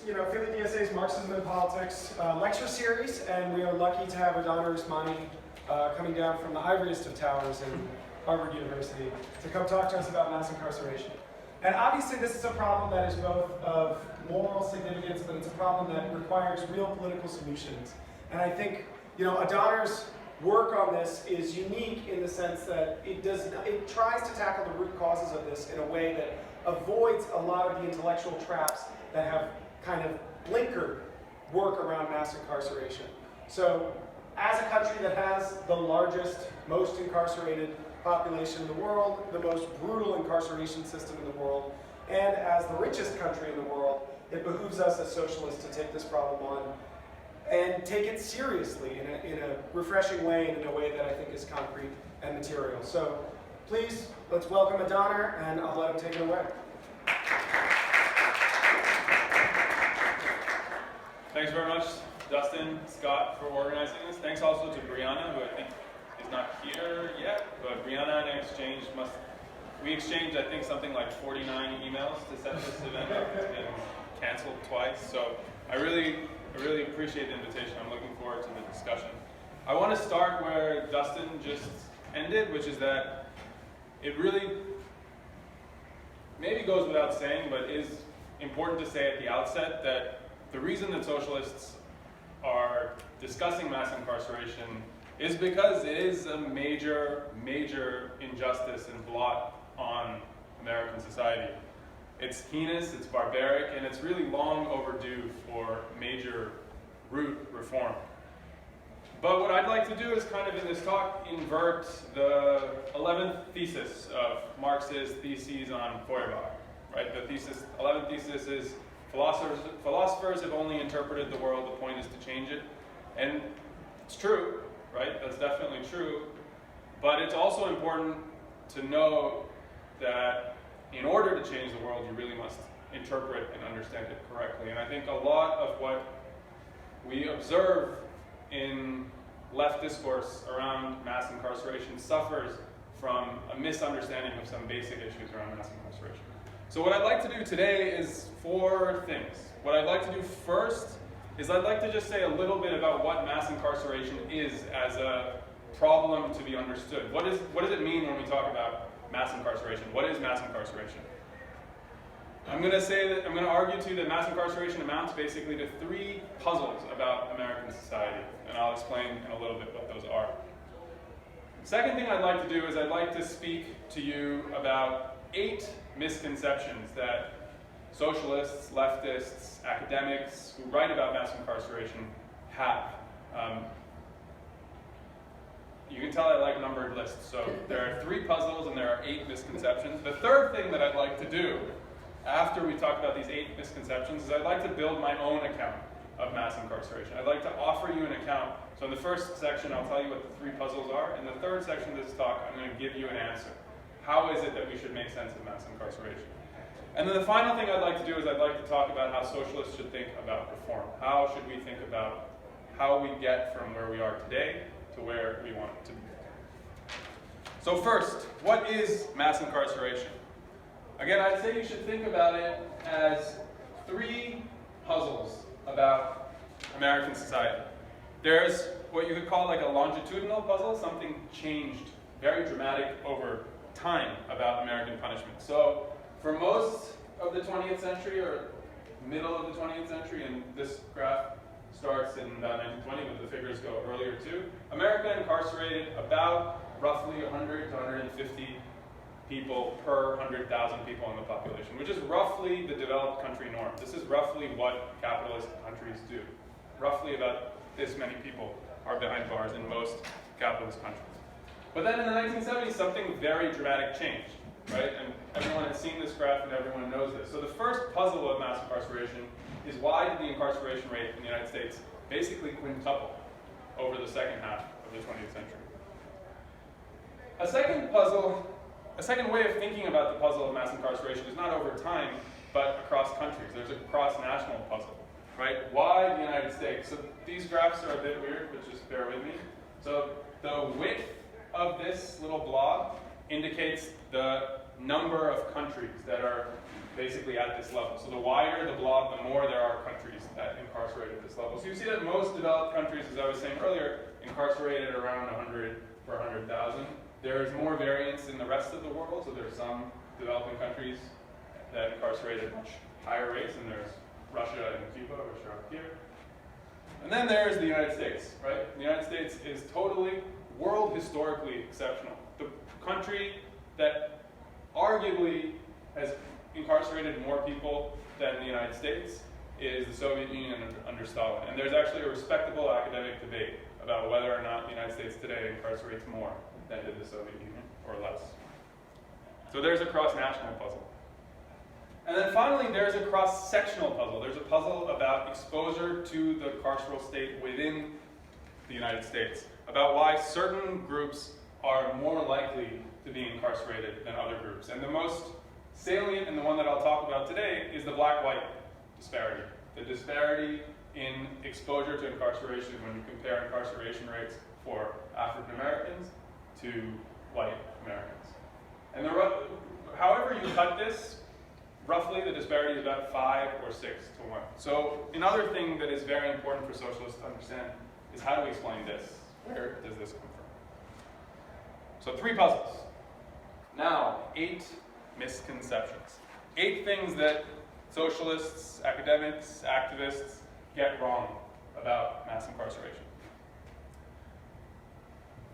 Philly DSA's Marxism and Politics lecture series, and we are lucky to have Adana Usmani coming down from the ivoriest of towers in Harvard University to come talk to us about mass incarceration. And obviously this is a problem that is both of moral significance, but it's a problem that requires real political solutions. And I think, Adana's work on this is unique in the sense that it tries to tackle the root causes of this in a way that avoids a lot of the intellectual traps that have kind of blinkered work around mass incarceration. So, as a country that has the largest, most incarcerated population in the world, the most brutal incarceration system in the world, and as the richest country in the world, it behooves us as socialists to take this problem on and take it seriously in a refreshing way and in a way that I think is concrete and material. So please, let's welcome Adana, and I'll let him take it away. Thanks very much, Dustin, Scott, for organizing this. Thanks also to Brianna, who I think is not here yet, but Brianna and I we exchanged, I think, something like 49 emails to set this event up. It's been canceled twice, so I really appreciate the invitation. I'm looking forward to the discussion. I want to start where Dustin just ended, which is that it really maybe goes without saying, but is important to say at the outset that the reason that socialists are discussing mass incarceration is because it is a major injustice and blot on American society. It's heinous, it's barbaric, and it's really long overdue for major root reform. But what I'd like to do is kind of in this talk invert the 11th thesis of Marx's theses on Feuerbach. Right? The 11th thesis is philosophers have only interpreted the world, the point is to change it. And it's true, right? That's definitely true. But it's also important to know that in order to change the world, you really must interpret and understand it correctly. And I think a lot of what we observe in left discourse around mass incarceration suffers from a misunderstanding of some basic issues around mass incarceration. So what I'd like to do today is 4 things. What I'd like to do first is I'd like to just say a little bit about what mass incarceration is as a problem to be understood. What does it mean when we talk about mass incarceration? What is mass incarceration? I'm going to argue to you that mass incarceration amounts basically to 3 puzzles about American society, and I'll explain in a little bit what those are. The second thing I'd like to do is I'd like to speak to you about 8 misconceptions that socialists, leftists, academics who write about mass incarceration have. You can tell I like numbered lists. So there are 3 puzzles and there are 8 misconceptions. The third thing that I'd like to do after we talk about these 8 misconceptions is I'd like to build my own account of mass incarceration. I'd like to offer you an account. So in the first section, I'll tell you what the 3 puzzles are. In the third section of this talk, I'm going to give you an answer. How is it that we should make sense of mass incarceration? And then the final thing I'd like to do is I'd like to talk about how socialists should think about reform. How should we think about how we get from where we are today to where we want to be? So first, what is mass incarceration? Again, I'd say you should think about it as 3 puzzles about American society. There's what you could call like a longitudinal puzzle, something changed, very dramatic over time about American punishment. So for most of the 20th century, or middle of the 20th century, and this graph starts in 1920, but the figures go earlier too, America incarcerated about roughly 100 to 150 people per 100,000 people in the population, which is roughly the developed country norm. This is roughly what capitalist countries do. Roughly about this many people are behind bars in most capitalist countries. But then in the 1970s, something very dramatic changed, right? And everyone has seen this graph and everyone knows this. So the first puzzle of mass incarceration is why did the incarceration rate in the United States basically quintuple over the second half of the 20th century? A second way of thinking about the puzzle of mass incarceration is not over time, but across countries. There's a cross-national puzzle, right? Why the United States? So these graphs are a bit weird, but just bear with me. So the width of this little blob indicates the number of countries that are basically at this level. So the wider the blob, the more there are countries. countries that incarcerate at this level. So you see that most developed countries, as I was saying earlier, incarcerated around 100 per 100,000. There is more variance in the rest of the world, so there's some developing countries that incarcerate at much higher rates, and there's Russia and Cuba, which are up here. And then there's the United States, right? The United States is totally, world historically exceptional. The country that arguably has incarcerated more people than the United States is the Soviet Union under Stalin. And there's actually a respectable academic debate about whether or not the United States today incarcerates more than did the Soviet Union, or less. So there's a cross-national puzzle. And then finally, there's a cross-sectional puzzle. There's a puzzle about exposure to the carceral state within the United States, about why certain groups are more likely to be incarcerated than other groups. And the most salient, and the one that I'll talk about today, is the black-white disparity. The disparity in exposure to incarceration when you compare incarceration rates for African Americans to white Americans. And however you cut this, roughly the disparity is about 5 or 6 to 1. So another thing that is very important for socialists to understand is how do we explain this? Where does this come from? So 3 puzzles. Now, 8 misconceptions. 8 things that socialists, academics, activists get wrong about mass incarceration.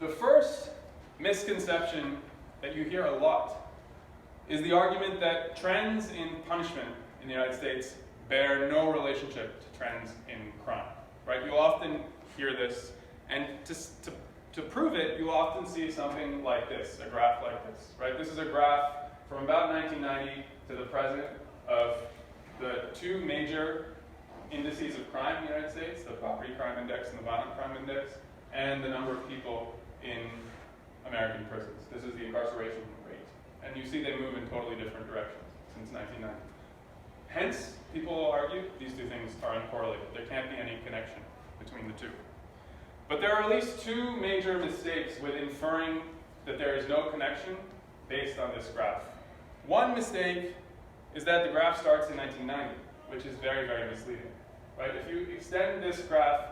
The first misconception that you hear a lot is the argument that trends in punishment in the United States bear no relationship to trends in crime, right? You'll often hear this, and to prove it, you'll often see something like this, a graph like this, right? This is a graph from about 1990 to the present of the 2 major indices of crime in the United States, the property crime index and the violent crime index, and the number of people in American prisons. This is the incarceration rate. And you see they move in totally different directions since 1990. Hence, people will argue these 2 things are uncorrelated. There can't be any connection between the 2. But there are at least 2 major mistakes with inferring that there is no connection based on this graph. One mistake is that the graph starts in 1990, which is very, very misleading. Right? If you extend this graph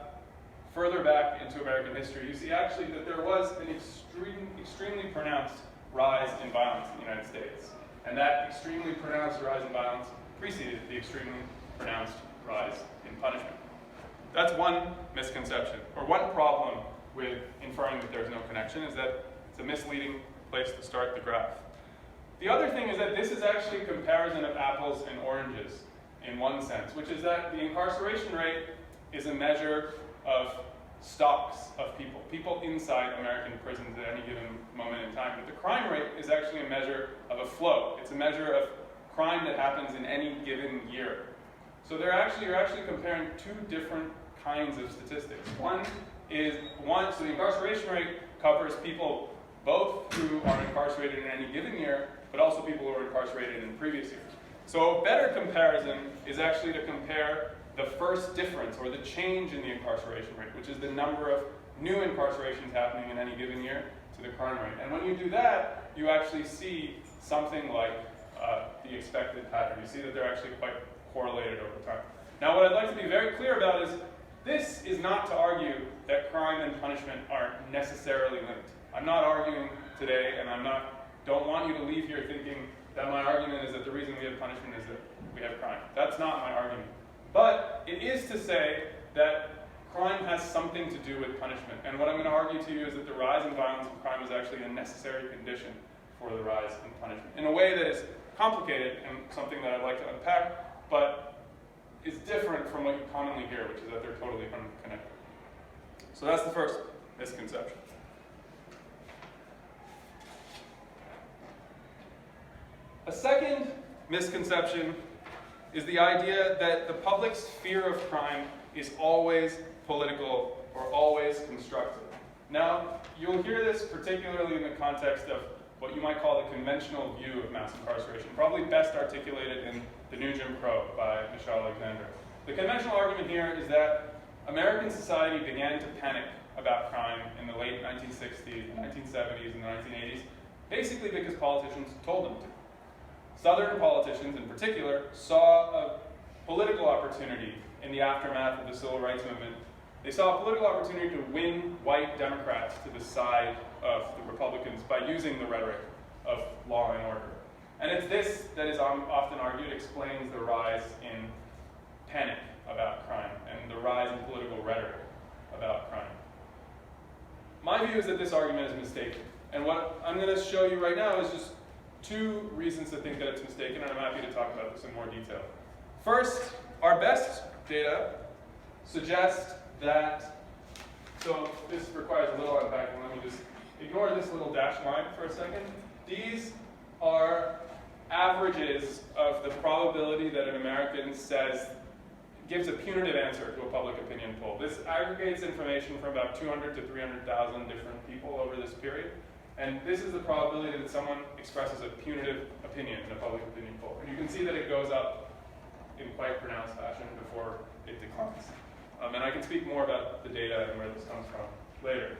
further back into American history, you see actually that there was an extremely pronounced rise in violence in the United States. And that extremely pronounced rise in violence preceded the extremely pronounced rise in punishment. That's one misconception, or one problem with inferring that there's no connection, is that it's a misleading place to start the graph. The other thing is that this is actually a comparison of apples and oranges in one sense, which is that the incarceration rate is a measure of stocks of people inside American prisons at any given moment in time. But the crime rate is actually a measure of a flow. It's a measure of crime that happens in any given year. So you're actually comparing 2 different kinds of statistics. So the incarceration rate covers people both who are incarcerated in any given year, but also people who are incarcerated in previous years. So a better comparison is actually to compare the first difference, or the change in the incarceration rate, which is the number of new incarcerations happening in any given year, to the crime rate. And when you do that, you actually see something like the expected pattern. You see that they're actually quite correlated over time. Now, what I'd like to be very clear about is this is not to argue that crime and punishment are necessarily linked. I'm not arguing today, and don't want you to leave here thinking that my argument is that the reason we have punishment is that we have crime. That's not my argument. But it is to say that crime has something to do with punishment. And what I'm going to argue to you is that the rise in violence and crime is actually a necessary condition for the rise in punishment. In a way that is complicated and something that I'd like to unpack, but is different from what you commonly hear, which is that they're totally unconnected. So that's the first misconception. A second misconception is the idea that the public's fear of crime is always political or always constructive. Now, you'll hear this particularly in the context of what you might call the conventional view of mass incarceration, probably best articulated in The New Jim Crow by Michelle Alexander. The conventional argument here is that American society began to panic about crime in the late 1960s, 1970s, and the 1980s, basically because politicians told them to. Southern politicians, in particular, saw a political opportunity in the aftermath of the civil rights movement. They saw a political opportunity to win white Democrats to the side of the Republicans by using the rhetoric of law and order. And it's this that is often argued explains the rise in panic about crime and the rise in political rhetoric about crime. My view is that this argument is mistaken. And what I'm going to show you right now is just two reasons to think that it's mistaken, and I'm happy to talk about this in more detail. First, our best data suggest that, so this requires a little unpacking. Let me just ignore this little dashed line for a second. These are averages of the probability that an American gives a punitive answer to a public opinion poll. This aggregates information from about 200 to 300,000 different people over this period. And this is the probability that someone expresses a punitive opinion in a public opinion poll. And you can see that it goes up in quite pronounced fashion before it declines. And I can speak more about the data and where this comes from later.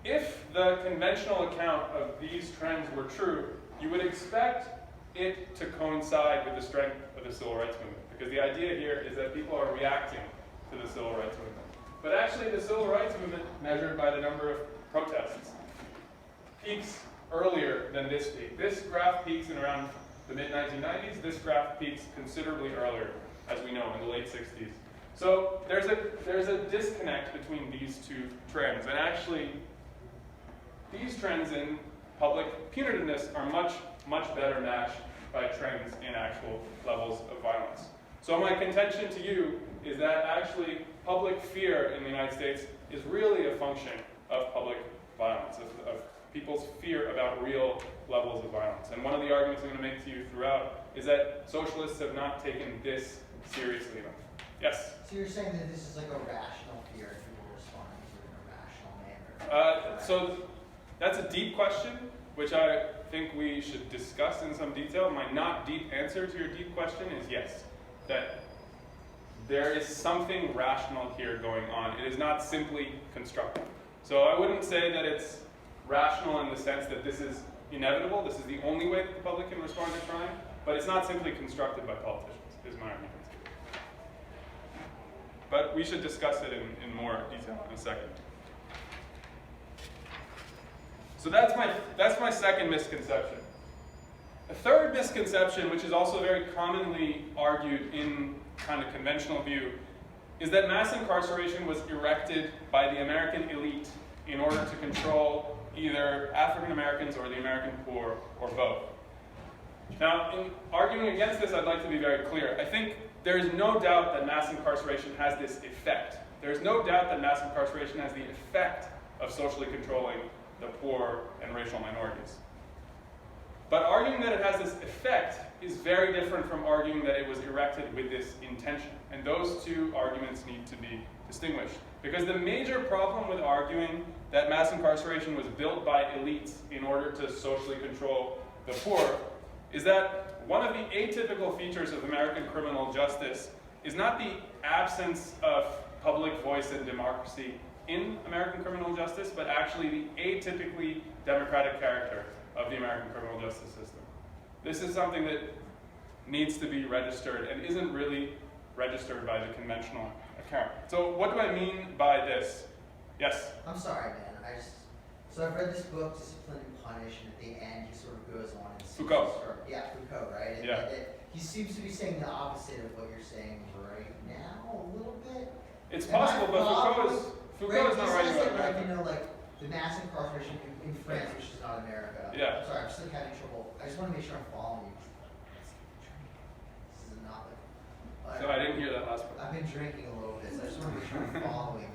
If the conventional account of these trends were true, you would expect it to coincide with the strength of the civil rights movement. Because the idea here is that people are reacting to the civil rights movement. But actually, the civil rights movement, measured by the number of protests, peaks earlier than this peak. This graph peaks in around the mid-1990s. This graph peaks considerably earlier, as we know, in the late 60s. So there's a disconnect between these two trends. And actually, these trends in public punitiveness are much, much better matched by trends in actual levels of violence. So my contention to you is that actually public fear in the United States is really a function of public violence, of people's fear about real levels of violence. And one of the arguments I'm going to make to you throughout is that socialists have not taken this seriously enough. Yes? So you're saying that this is like a rational fear and people responding to it in a rational manner? So that's a deep question, which I think we should discuss in some detail. My not deep answer to your deep question is yes, that there is something rational here going on. It is not simply constructive. So I wouldn't say that it's rational in the sense that this is inevitable, this is the only way that the public can respond to crime, but it's not simply constructed by politicians, is my argument. But we should discuss it in more detail in a second. So that's my second misconception. A third misconception, which is also very commonly argued in kind of conventional view, is that mass incarceration was erected by the American elite in order to control either African Americans or the American poor, or both. Now, in arguing against this, I'd like to be very clear. I think there is no doubt that mass incarceration has this effect. There is no doubt that mass incarceration has the effect of socially controlling the poor and racial minorities. But arguing that it has this effect is very different from arguing that it was erected with this intention. And those two arguments need to be distinguished. Because the major problem with arguing that mass incarceration was built by elites in order to socially control the poor is that one of the atypical features of American criminal justice is not the absence of public voice and democracy in American criminal justice, but actually the atypically democratic character of the American criminal justice system. This is something that needs to be registered and isn't really registered by the conventional account. So what do I mean by this? Yes? I'm sorry, man. So I've read this book, Discipline and Punish, and at the end he sort of goes on and Foucault. Foucault, right? And Yeah. he seems to be saying the opposite of what you're saying right now, a little bit. It's possible, but Foucault is not writing about Like, America. like the mass incarceration in France, which is not America. Yeah. I'm sorry, I'm still having trouble. I just want to make sure I'm following you. This is not like. So I didn't hear that last part. I've been drinking a little bit, so I just want to make sure I'm following you.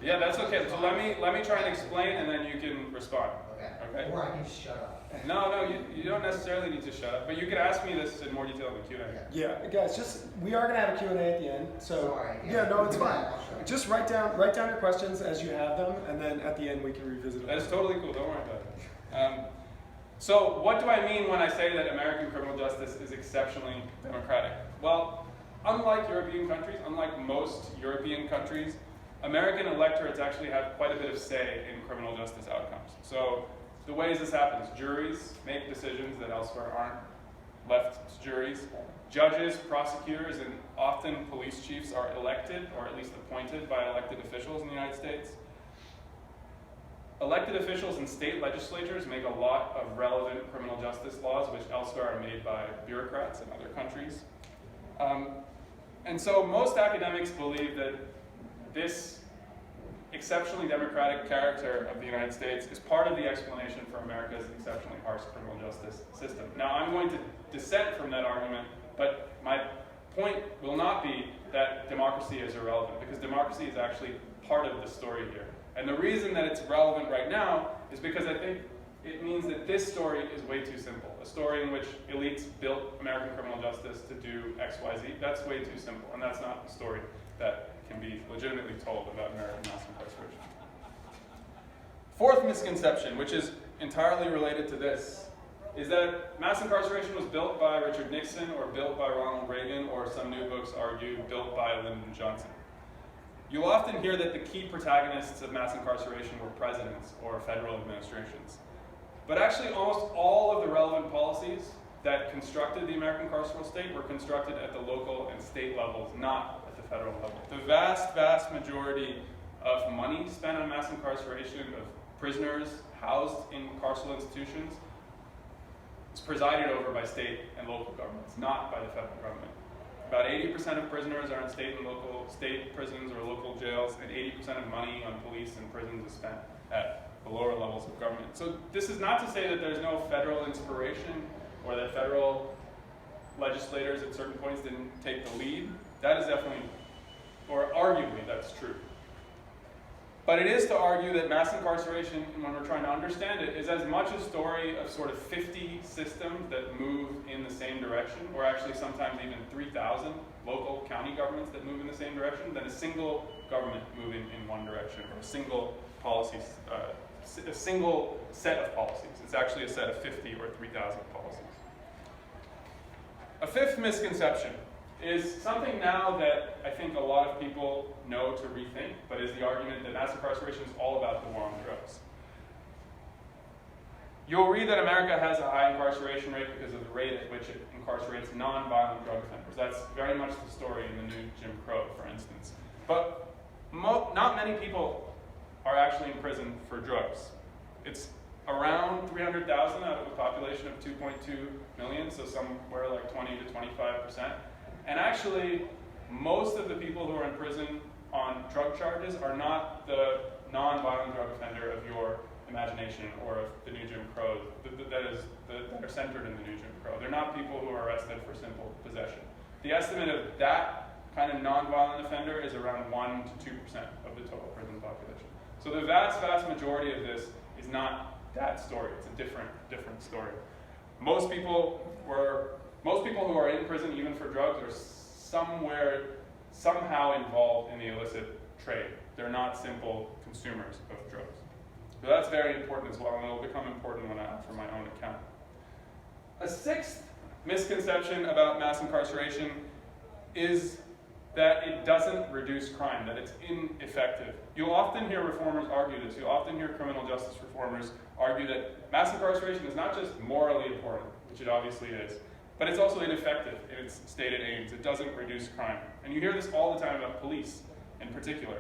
Yeah, that's okay. So let me try and explain, and then you can respond. Okay. Or I can just shut up. No, you don't necessarily need to shut up, but you can ask me this in more detail in the Q&A. Yeah, guys, we are gonna have a Q&A at the end. So Sorry, yeah, no, it's fine. I'll shut up. Just write down your questions as you have them, and then at the end we can revisit That them. is totally cool. Don't worry about it. So what do I mean when I say that American criminal justice is exceptionally democratic? Well, unlike European countries, unlike most European countries, American electorates actually have quite a bit of say in criminal justice outcomes. So the ways this happens, juries make decisions that elsewhere aren't left juries. Judges, prosecutors, and often police chiefs are elected, or at least appointed by elected officials in the United States. Elected officials in state legislatures make a lot of relevant criminal justice laws, which elsewhere are made by bureaucrats in other countries. And so most academics believe that this exceptionally democratic character of the United States is part of the explanation for America's exceptionally harsh criminal justice system. Now, I'm going to dissent from that argument, but my point will not be that democracy is irrelevant, because democracy is actually part of the story here. And the reason that it's relevant right now is because I think it means that this story is way too simple. A story in which elites built American criminal justice to do X, Y, Z, that's way too simple, and that's not the story that can be legitimately told about American mass incarceration. Fourth misconception, which is entirely related to this, is that mass incarceration was built by Richard Nixon or built by Ronald Reagan, or some new books argue built by Lyndon Johnson. You'll often hear that the key protagonists of mass incarceration were presidents or federal administrations. But actually almost all of the relevant policies that constructed the American carceral state were constructed at the local and state levels, not at the federal level. The vast, vast majority of money spent on mass incarceration of prisoners housed in carceral institutions is presided over by state and local governments, not by the federal government. About 80% of prisoners are in state and local state prisons or local jails, and 80% of money on police and prisons is spent at the lower levels of government. So this is not to say that there's no federal inspiration or that federal legislators at certain points didn't take the lead. That is definitely, or arguably, that's true. But it is to argue that mass incarceration, when we're trying to understand it, is as much a story of sort of 50 systems that move in the same direction, or actually sometimes even 3,000 local county governments that move in the same direction, than a single government moving in one direction, or a single policy, a single set of policies. It's actually a set of 50 or 3,000 policies. A fifth misconception is something now that I think a lot of people know to rethink, but is the argument that mass incarceration is all about the war on drugs. You'll read that America has a high incarceration rate because of the rate at which it incarcerates non-violent drug offenders. That's very much the story in the new Jim Crow, for instance. But not many people are actually in prison for drugs. It's around 300,000 out of a population of 2.2 million, so somewhere like 20 to 25%. And actually, most of the people who are in prison on drug charges are not the non-violent drug offender of your imagination or of the new Jim Crow that are centered in the new Jim Crow. They're not people who are arrested for simple possession. The estimate of that kind of non-violent offender is around 1 to 2% of the total prison population. So the vast, vast majority of this is not that story. It's a different story. Most people who are in prison, even for drugs, are somehow involved in the illicit trade. They're not simple consumers of drugs. So that's very important as well, and it'll become important when I offer my own account. A sixth misconception about mass incarceration is that it doesn't reduce crime, that it's ineffective. You'll often hear reformers argue this. You'll often hear criminal justice reformers argue that mass incarceration is not just morally important, which it obviously is, but it's also ineffective in its stated aims. It doesn't reduce crime. And you hear this all the time about police in particular.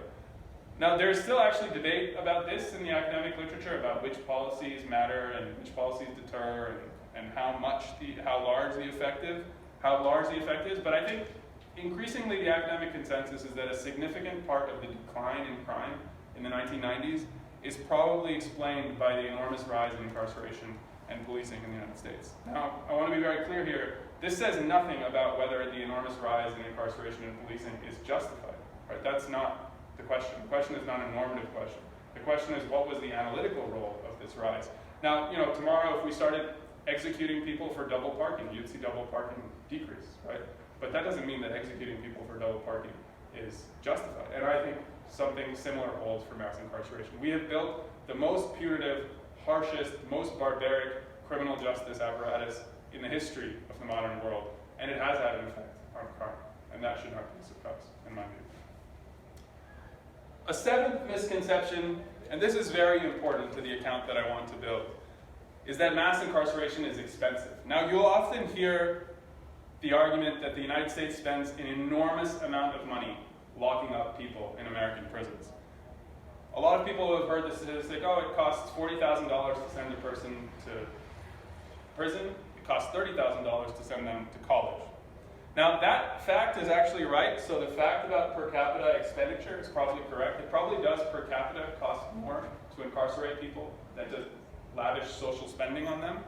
Now, there's still actually debate about this in the academic literature, about which policies matter and which policies deter, and how large the effect is. But I think increasingly the academic consensus is that a significant part of the decline in crime in the 1990s is probably explained by the enormous rise in incarceration and policing in the United States. Now, I want to be very clear here. This says nothing about whether the enormous rise in incarceration and policing is justified. Right? That's not the question. The question is not a normative question. The question is, what was the analytical role of this rise? Now, tomorrow if we started executing people for double parking, you'd see double parking decrease, right? But that doesn't mean that executing people for double parking is justified. And I think something similar holds for mass incarceration. We have built the most punitive, harshest, most barbaric criminal justice apparatus in the history of the modern world, and it has had an effect on crime, and that should not be suppressed, in my view. A seventh misconception, and this is very important to the account that I want to build, is that mass incarceration is expensive. Now, you'll often hear the argument that the United States spends an enormous amount of money locking up people in American prisons. A lot of people who have heard this statistic, oh, it costs $40,000 to send a person to prison. It costs $30,000 to send them to college. Now, that fact is actually right. So the fact about per capita expenditure is probably correct. It probably does per capita cost more to incarcerate people than to lavish social spending on them.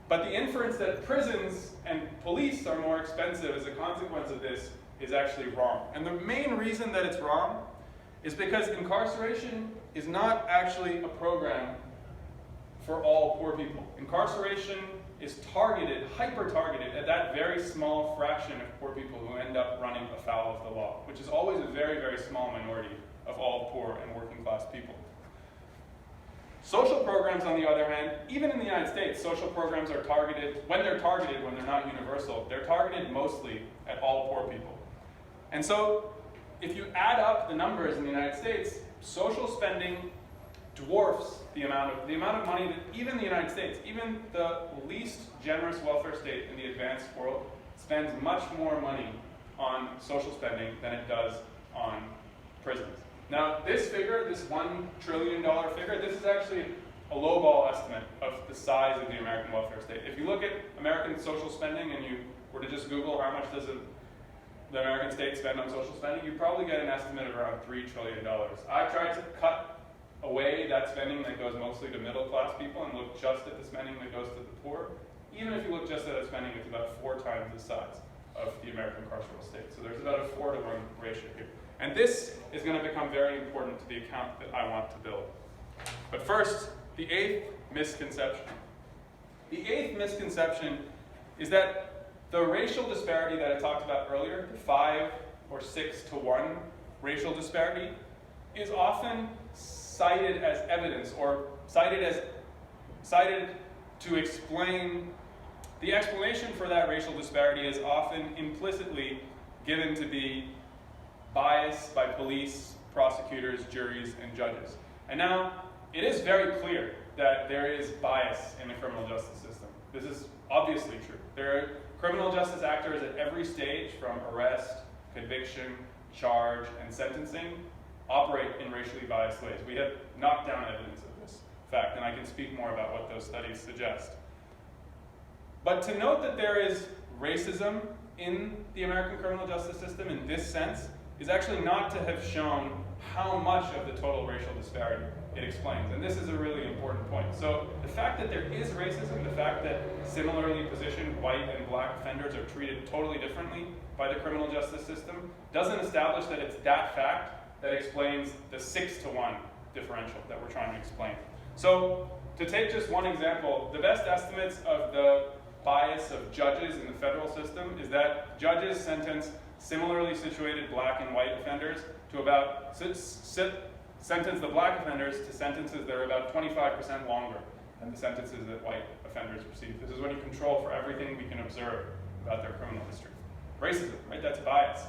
But the inference that prisons and police are more expensive as a consequence of this is actually wrong. And the main reason that it's wrong is because incarceration is not actually a program for all poor people. Incarceration is targeted, hyper-targeted, at that very small fraction of poor people who end up running afoul of the law, which is always a very, very small minority of all poor and working class people. Social programs, on the other hand, even in the United States, social programs are targeted, when they're not universal, they're targeted mostly at all poor people. And so, if you add up the numbers in the United States, social spending dwarfs the amount of money that even the United States, even the least generous welfare state in the advanced world, spends much more money on social spending than it does on prisons. Now, this figure, this $1 trillion figure, this is actually a lowball estimate of the size of the American welfare state. If you look at American social spending and you were to just Google how much does the American state spend on social spending, you probably get an estimate of around $3 trillion. I tried to cut away that spending that goes mostly to middle class people and look just at the spending that goes to the poor. Even if you look just at the spending, it's about 4 times the size of the American carceral state. So there's about a 4-to-1 ratio here. And this is going to become very important to the account that I want to build. But first, the 8th misconception. The 8th misconception is that the racial disparity that I talked about earlier, the 5 or 6 to 1 racial disparity, is often cited as evidence or cited to explain. The explanation for that racial disparity is often implicitly given to be bias by police, prosecutors, juries, and judges. And now, it is very clear that there is bias in the criminal justice system. This is obviously true. There are criminal justice actors at every stage, from arrest, conviction, charge, and sentencing, operate in racially biased ways. We have knockdown evidence of this fact, and I can speak more about what those studies suggest. But to note that there is racism in the American criminal justice system in this sense is actually not to have shown how much of the total racial disparity it explains. And this is a really important point. So the fact that there is racism, the fact that similarly positioned white and black offenders are treated totally differently by the criminal justice system, doesn't establish that it's that fact that explains the 6-to-1 differential that we're trying to explain. So to take just one example, the best estimates of the bias of judges in the federal system is that judges sentence similarly situated black and white offenders to about, sentence the black offenders to sentences that are about 25% longer than the sentences that white offenders receive. This is when you control for everything we can observe about their criminal history. Racism, right? That's bias.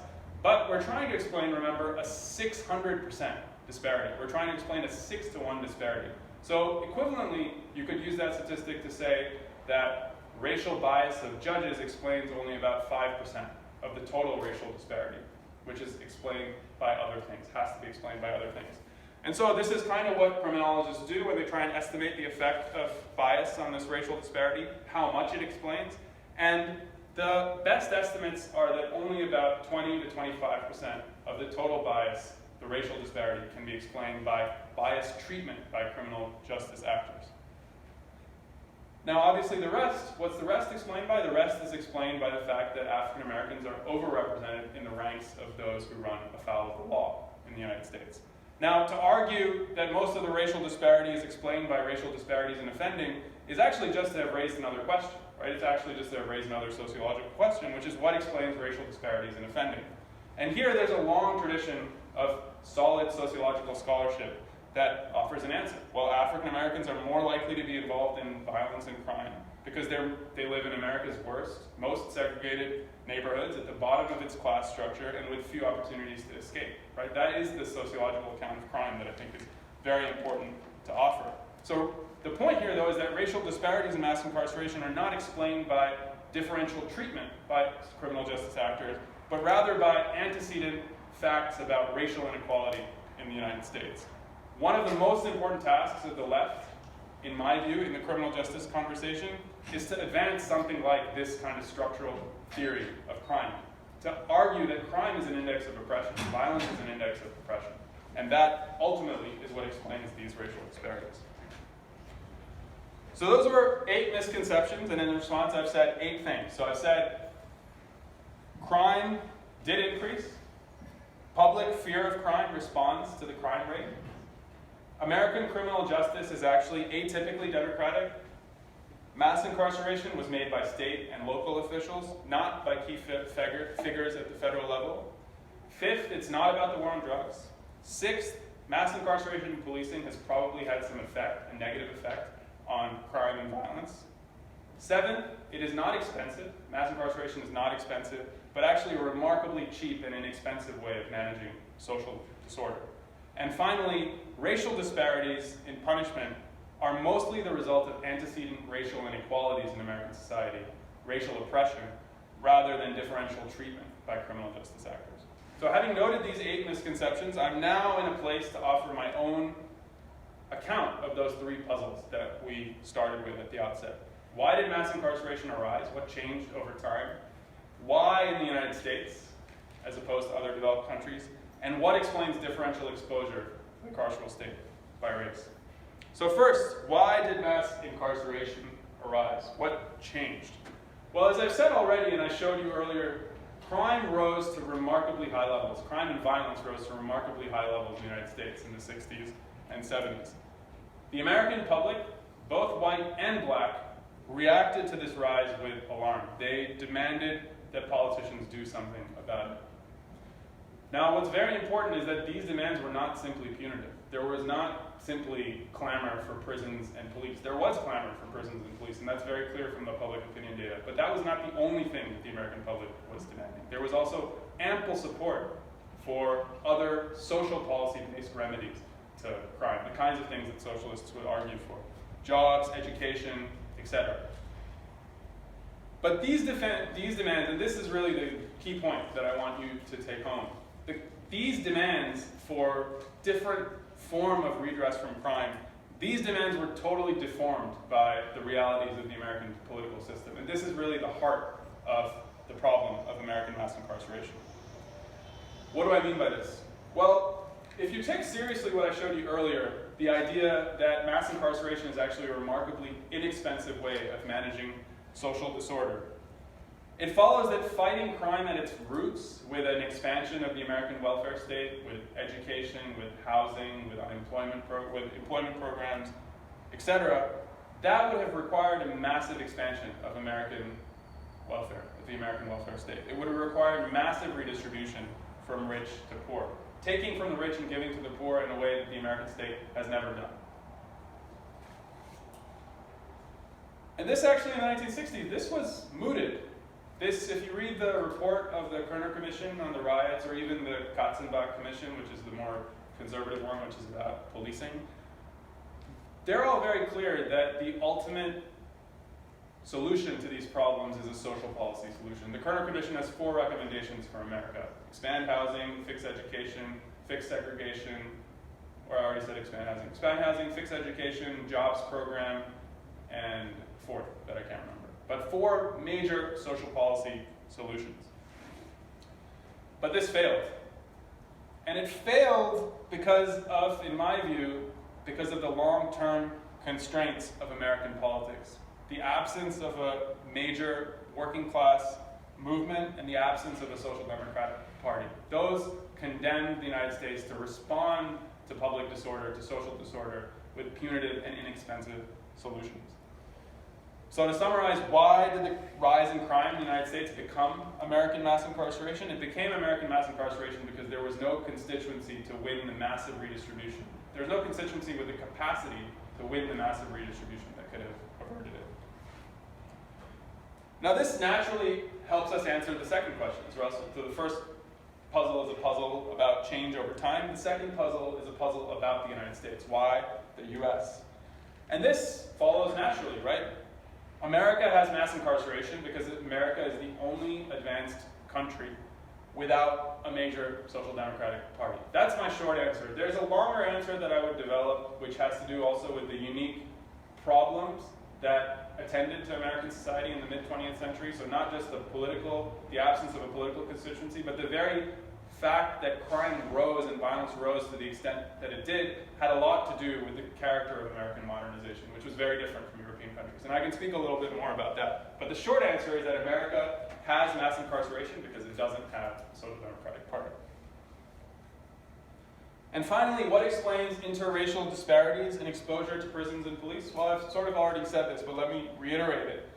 But we're trying to explain, remember, a 600% disparity. We're trying to explain a 6-to-1 disparity. So equivalently, you could use that statistic to say that racial bias of judges explains only about 5% of the total racial disparity, which is explained by other things, has to be explained by other things. And so this is kind of what criminologists do when they try and estimate the effect of bias on this racial disparity, how much it explains. And the best estimates are that only about 20 to 25% of the total bias, the racial disparity, can be explained by biased treatment by criminal justice actors. Now, obviously, the rest, what's the rest explained by? The rest is explained by the fact that African Americans are overrepresented in the ranks of those who run afoul of the law in the United States. Now, to argue that most of the racial disparity is explained by racial disparities in offending is actually just to have raised another question, right? It's actually just to have raised another sociological question, which is what explains racial disparities in offending? And here there's a long tradition of solid sociological scholarship that offers an answer. Well, African Americans are more likely to be involved in violence and crime because they live in America's worst, most segregated neighborhoods at the bottom of its class structure and with few opportunities to escape, right? That is the sociological account of crime that I think is very important to offer. So the point here, though, is that racial disparities in mass incarceration are not explained by differential treatment by criminal justice actors, but rather by antecedent facts about racial inequality in the United States. One of the most important tasks of the left, in my view, in the criminal justice conversation, is to advance something like this kind of structural theory of crime, to argue that crime is an index of oppression, violence is an index of oppression, and that ultimately is what explains these racial disparities. So those were 8 misconceptions, and in response I've said 8 things. So I've said crime did increase, public fear of crime responds to the crime rate, American criminal justice is actually atypically democratic. Mass incarceration was made by state and local officials, not by key figures at the federal level. 5th, it's not about the war on drugs. 6th, mass incarceration and policing has probably had some effect, a negative effect, on crime and violence. 7th, it is not expensive. Mass incarceration is not expensive, but actually a remarkably cheap and inexpensive way of managing social disorder. And finally, racial disparities in punishment are mostly the result of antecedent racial inequalities in American society, racial oppression, rather than differential treatment by criminal justice actors. So having noted these 8 misconceptions, I'm now in a place to offer my own account of those 3 puzzles that we started with at the outset. Why did mass incarceration arise? What changed over time? Why in the United States, as opposed to other developed countries? And what explains differential exposure to the carceral state by race? So first, why did mass incarceration arise? What changed? Well, as I've said already, and I showed you earlier, crime rose to remarkably high levels. Crime and violence rose to remarkably high levels in the United States in the 60s and 70s. The American public, both white and black, reacted to this rise with alarm. They demanded that politicians do something about it. Now, what's very important is that these demands were not simply punitive. There was not simply clamor for prisons and police. There was clamor for prisons and police, and that's very clear from the public opinion data. But that was not the only thing that the American public was demanding. There was also ample support for other social policy-based remedies to crime, the kinds of things that socialists would argue for. Jobs, education, etc. But these demands, and this is really the key point that I want you to take home, these demands for different form of redress from crime, these demands were totally deformed by the realities of the American political system. And this is really the heart of the problem of American mass incarceration. What do I mean by this? Well, if you take seriously what I showed you earlier, the idea that mass incarceration is actually a remarkably inexpensive way of managing social disorder, it follows that fighting crime at its roots with an expansion of the American welfare state, with education, with housing, with employment programs, etc., that would have required a massive expansion of American welfare, of the American welfare state. It would have required massive redistribution from rich to poor, taking from the rich and giving to the poor in a way that the American state has never done. And this actually in the 1960s, this was mooted. This, if you read the report of the Kerner Commission on the riots, or even the Katzenbach Commission, which is the more conservative one, which is about policing, they're all very clear that the ultimate solution to these problems is a social policy solution. The Kerner Commission has 4 recommendations for America: expand housing, fix education, fix segregation, or I already said expand housing. Expand housing, fix education, jobs program, and 4th that I can't remember. But 4 major social policy solutions. But this failed. And it failed because of, in my view, because of the long-term constraints of American politics. The absence of a major working class movement and the absence of a social democratic party. Those condemned the United States to respond to public disorder, to social disorder, with punitive and inexpensive solutions. So to summarize, why did the rise in crime in the United States become American mass incarceration? It became American mass incarceration because there was no constituency to win the massive redistribution. There was no constituency with the capacity to win the massive redistribution that could have averted it. Now this naturally helps us answer the second question. So the first puzzle is a puzzle about change over time. The second puzzle is a puzzle about the United States. Why the US? And this follows naturally, right? America has mass incarceration because America is the only advanced country without a major social democratic party. That's my short answer. There's a longer answer that I would develop, which has to do also with the unique problems that attended to American society in the mid-20th century. So not just the absence of a political constituency, but the very fact that crime rose and violence rose to the extent that it did had a lot to do with the character of American modernization, which was very different from European countries. And I can speak a little bit more about that. But the short answer is that America has mass incarceration because it doesn't have a social democratic party. And finally, what explains interracial disparities in exposure to prisons and police? Well, I've sort of already said this, but let me reiterate it.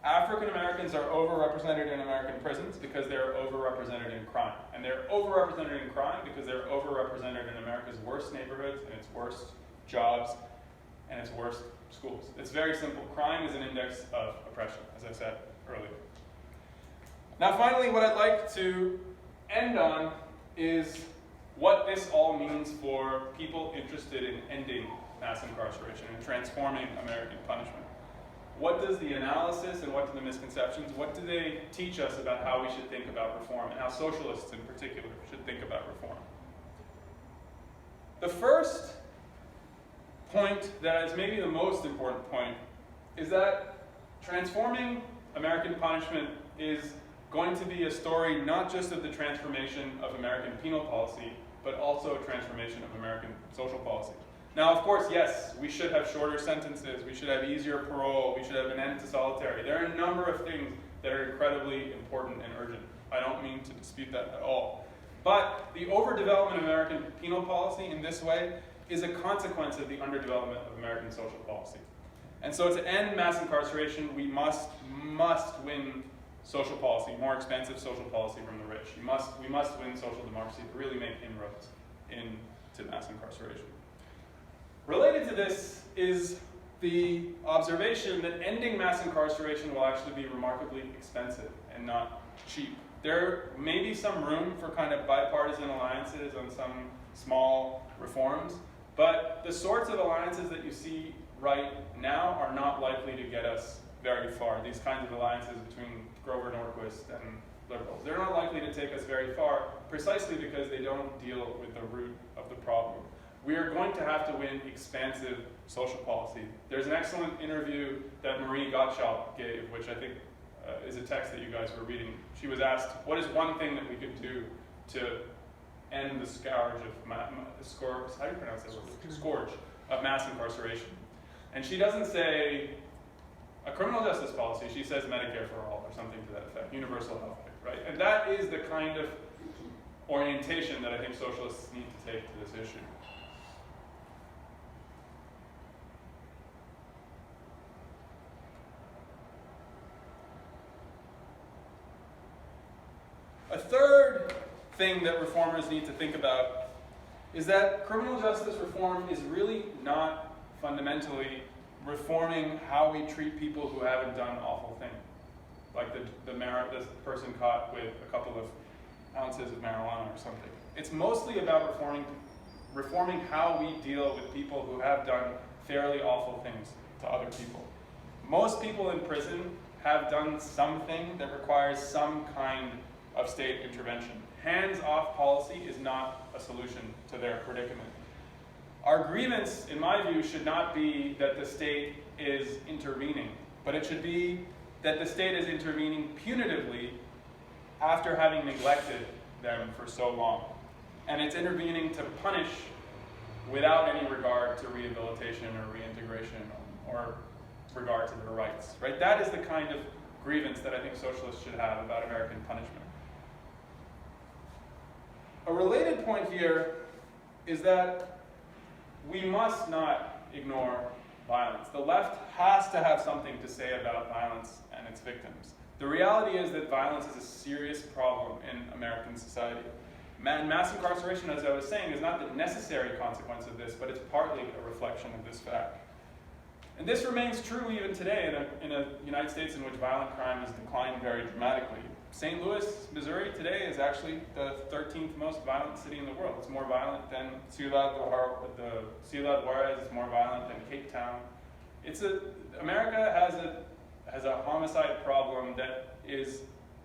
African Americans are overrepresented in American prisons because they're overrepresented in crime. And they're overrepresented in crime because they're overrepresented in America's worst neighborhoods and its worst jobs and its worst schools. It's very simple. Crime is an index of oppression, as I said earlier. Now finally, what I'd like to end on is what this all means for people interested in ending mass incarceration and transforming American punishment. What does the analysis and what do the misconceptions, what do they teach us about how we should think about reform and how socialists in particular should think about reform? The first point that is maybe the most important point is that transforming American punishment is going to be a story not just of the transformation of American penal policy, but also a transformation of American social policy. Now, of course, yes, we should have shorter sentences, we should have easier parole, we should have an end to solitary. There are a number of things that are incredibly important and urgent. I don't mean to dispute that at all. But the overdevelopment of American penal policy in this way is a consequence of the underdevelopment of American social policy. And so to end mass incarceration, we must win social policy, more expensive social policy from the rich. We must win social democracy to really make inroads into mass incarceration. Related to this is the observation that ending mass incarceration will actually be remarkably expensive and not cheap. There may be some room for kind of bipartisan alliances on some small reforms, but the sorts of alliances that you see right now are not likely to get us very far. These kinds of alliances between Grover Norquist and liberals. They're not likely to take us very far precisely because they don't deal with the root of the problem. We are going to have to win expansive social policy. There's an excellent interview that Marie Gottschalk gave, which I think is a text that you guys were reading. She was asked, what is one thing that we could do to end the scourge of mass incarceration? And she doesn't say a criminal justice policy, she says Medicare for all or something to that effect, universal health care, right? And that is the kind of orientation that I think socialists need to take to this issue. A third thing that reformers need to think about is that criminal justice reform is really not fundamentally reforming how we treat people who haven't done awful things, like the person caught with a couple of ounces of marijuana or something. It's mostly about reforming how we deal with people who have done fairly awful things to other people. Most people in prison have done something that requires some kind of state intervention. Hands-off policy is not a solution to their predicament. Our grievance, in my view, should not be that the state is intervening, but it should be that the state is intervening punitively after having neglected them for so long. And it's intervening to punish without any regard to rehabilitation or reintegration or regard to their rights, right? That is the kind of grievance that I think socialists should have about American punishment. A related point here is that we must not ignore violence. The left has to have something to say about violence and its victims. The reality is that violence is a serious problem in American society. Mass incarceration, as I was saying, is not the necessary consequence of this, but it's partly a reflection of this fact. And this remains true even today in a United States in which violent crime has declined very dramatically. St. Louis, Missouri today is actually the 13th most violent city in the world. It's more violent than Ciudad Juarez, it's more violent than Cape Town. America has a homicide problem that is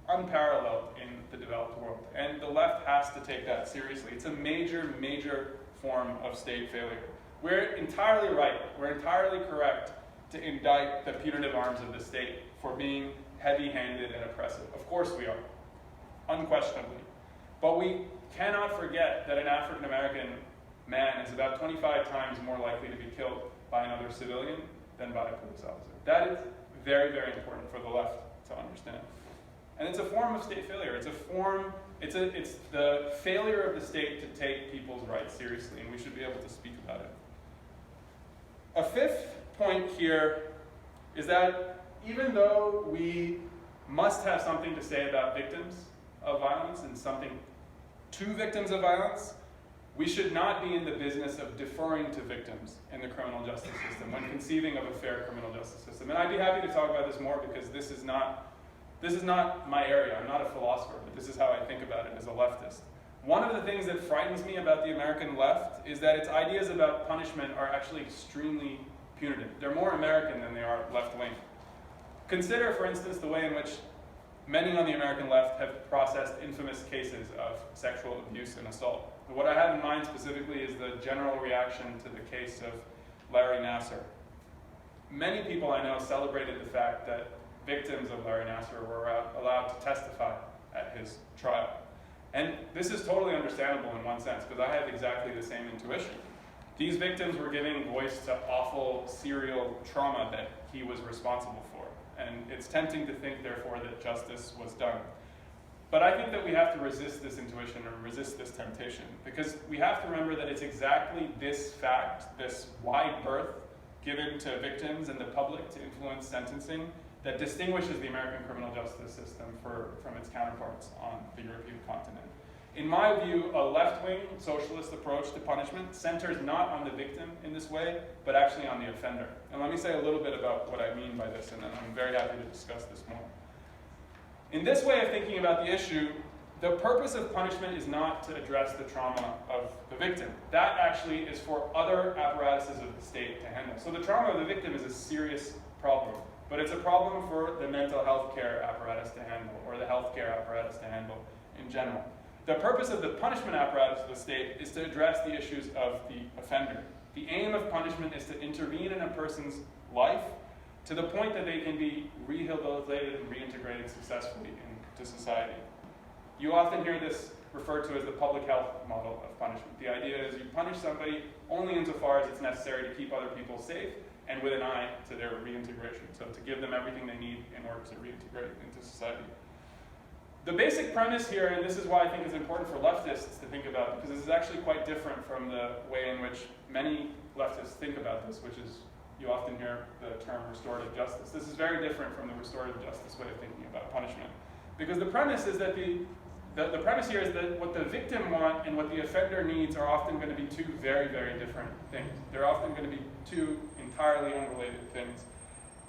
unparalleled in the developed world, and the left has to take that seriously. It's a major, major form of state failure. We're entirely right, we're entirely correct to indict the punitive arms of the state for being heavy-handed and oppressive. Of course we are, unquestionably. But we cannot forget that an African-American man is about 25 times more likely to be killed by another civilian than by a police officer. That is very, very important for the left to understand. And it's a form of state failure. It's the failure of the state to take people's rights seriously, and we should be able to speak about it. A fifth point here is that even though we must have something to say about victims of violence and something to victims of violence, we should not be in the business of deferring to victims in the criminal justice system when conceiving of a fair criminal justice system. And I'd be happy to talk about this more because this is not my area. I'm not a philosopher, but this is how I think about it as a leftist. One of the things that frightens me about the American left is that its ideas about punishment are actually extremely punitive. They're more American than they are left-wing. Consider, for instance, the way in which many on the American left have processed infamous cases of sexual abuse and assault. What I have in mind specifically is the general reaction to the case of Larry Nassar. Many people I know celebrated the fact that victims of Larry Nassar were allowed to testify at his trial. And this is totally understandable in one sense, because I have exactly the same intuition. These victims were giving voice to awful serial trauma that he was responsible for. And it's tempting to think, therefore, that justice was done. But I think that we have to resist this intuition or resist this temptation, because we have to remember that it's exactly this fact, this wide berth given to victims and the public to influence sentencing, that distinguishes the American criminal justice system from its counterparts on the European continent. In my view, a left-wing socialist approach to punishment centers not on the victim in this way, but actually on the offender. And let me say a little bit about what I mean by this, and then I'm very happy to discuss this more. In this way of thinking about the issue, the purpose of punishment is not to address the trauma of the victim. That actually is for other apparatuses of the state to handle. So the trauma of the victim is a serious problem, but it's a problem for the mental health care apparatus to handle, or the health care apparatus to handle in general. The purpose of the punishment apparatus of the state is to address the issues of the offender. The aim of punishment is to intervene in a person's life to the point that they can be rehabilitated and reintegrated successfully into society. You often hear this referred to as the public health model of punishment. The idea is you punish somebody only insofar as it's necessary to keep other people safe and with an eye to their reintegration, so to give them everything they need in order to reintegrate into society. The basic premise here, and this is why I think it's important for leftists to think about, because this is actually quite different from the way in which many leftists think about this, which is, you often hear the term restorative justice. This is very different from the restorative justice way of thinking about punishment. Because the premise is that the premise here is that what the victim wants and what the offender needs are often going to be two very, very different things. They're often going to be two entirely unrelated things.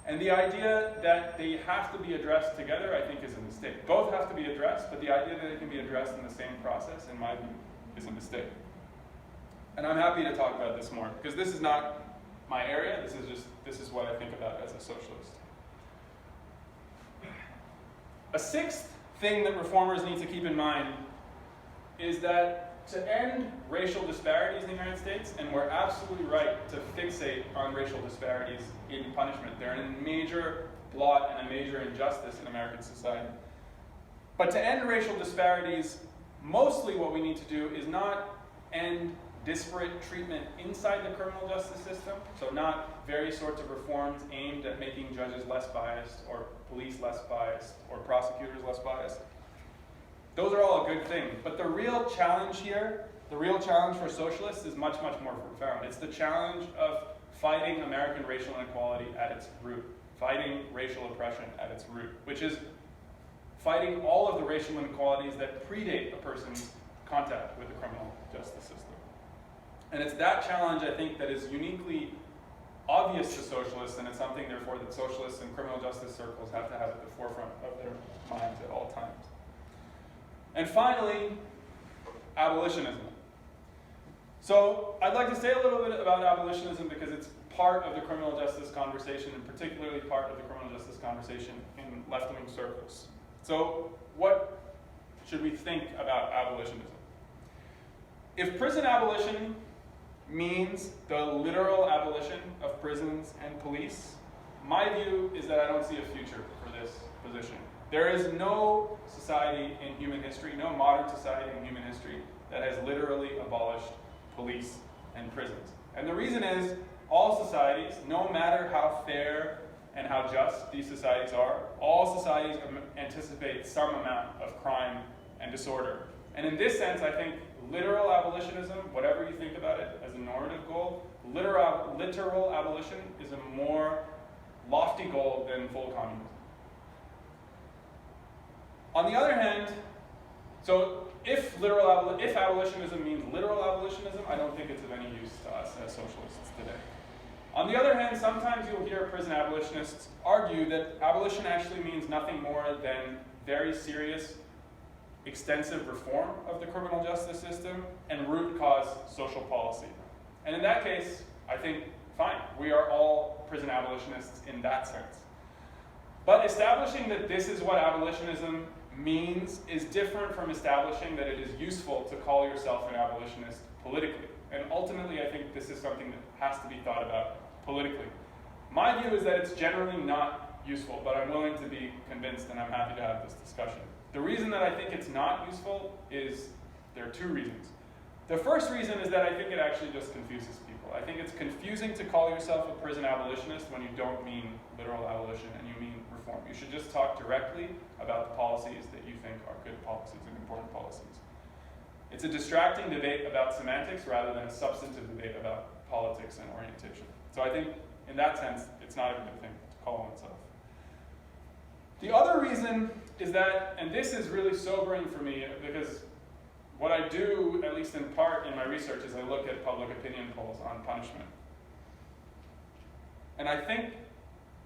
And the idea that they have to be addressed together, I think, is a mistake. Both have to be addressed, but the idea that they can be addressed in the same process, in my view, is a mistake. And I'm happy to talk about this more, because this is not my area, this is what I think about as a socialist. A sixth thing that reformers need to keep in mind is that to end racial disparities in the United States, and we're absolutely right to fixate on racial disparities in punishment. They're a major blot and a major injustice in American society. But to end racial disparities, mostly what we need to do is not end disparate treatment inside the criminal justice system, so not various sorts of reforms aimed at making judges less biased, or police less biased, or prosecutors less biased. Those are all a good thing, but the real challenge here, the real challenge for socialists is much, much more profound. It's the challenge of fighting American racial inequality at its root, fighting racial oppression at its root, which is fighting all of the racial inequalities that predate a person's contact with the criminal justice system. And it's that challenge, I think, that is uniquely obvious to socialists, and it's something, therefore, that socialists in criminal justice circles have to have at the forefront of their minds at all times. And finally, abolitionism. So I'd like to say a little bit about abolitionism because it's part of the criminal justice conversation, and particularly part of the criminal justice conversation in left-wing circles. So what should we think about abolitionism? If prison abolition means the literal abolition of prisons and police, my view is that I don't see a future for this position. There is no society in human history, no modern society in human history, that has literally abolished police and prisons. And the reason is, all societies, no matter how fair and how just these societies are, all societies anticipate some amount of crime and disorder. And in this sense, I think literal abolitionism, whatever you think about it as a normative goal, literal abolition is a more lofty goal than full communism. On the other hand, so if abolitionism means literal abolitionism, I don't think it's of any use to us as socialists today. On the other hand, sometimes you'll hear prison abolitionists argue that abolition actually means nothing more than very serious, extensive reform of the criminal justice system and root cause social policy. And in that case, I think, fine, we are all prison abolitionists in that sense. But establishing that this is what abolitionism means is different from establishing that it is useful to call yourself an abolitionist politically. And ultimately, I think this is something that has to be thought about politically. My view is that it's generally not useful, but I'm willing to be convinced, and I'm happy to have this discussion. The reason that I think it's not useful is, there are two reasons. The first reason is that I think it actually just confuses people. I think it's confusing to call yourself a prison abolitionist when you don't mean literal abolition and you mean reform. You should just talk directly about the policies that you think are good policies and important policies. It's a distracting debate about semantics rather than a substantive debate about politics and orientation. So I think, in that sense, it's not a good thing to call on itself. The other reason is that, and this is really sobering for me, because what I do, at least in part in my research, is I look at public opinion polls on punishment. And I think,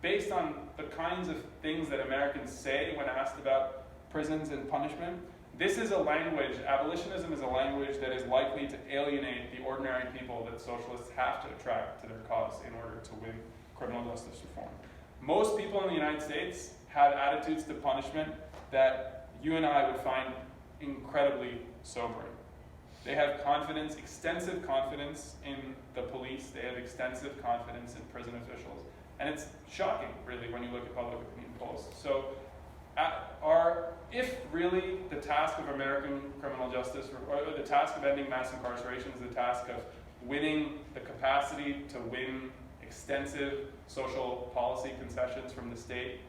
based on the kinds of things that Americans say when asked about prisons and punishment, this is a language, abolitionism is a language that is likely to alienate the ordinary people that socialists have to attract to their cause in order to win criminal justice reform. Most people in the United States have attitudes to punishment that you and I would find incredibly sobering. They have confidence, extensive confidence in the police. They have extensive confidence in prison officials. And it's shocking, really, when you look at public opinion polls. So, if really the task of American criminal justice, or the task of ending mass incarceration is the task of winning the capacity to win extensive social policy concessions from the state,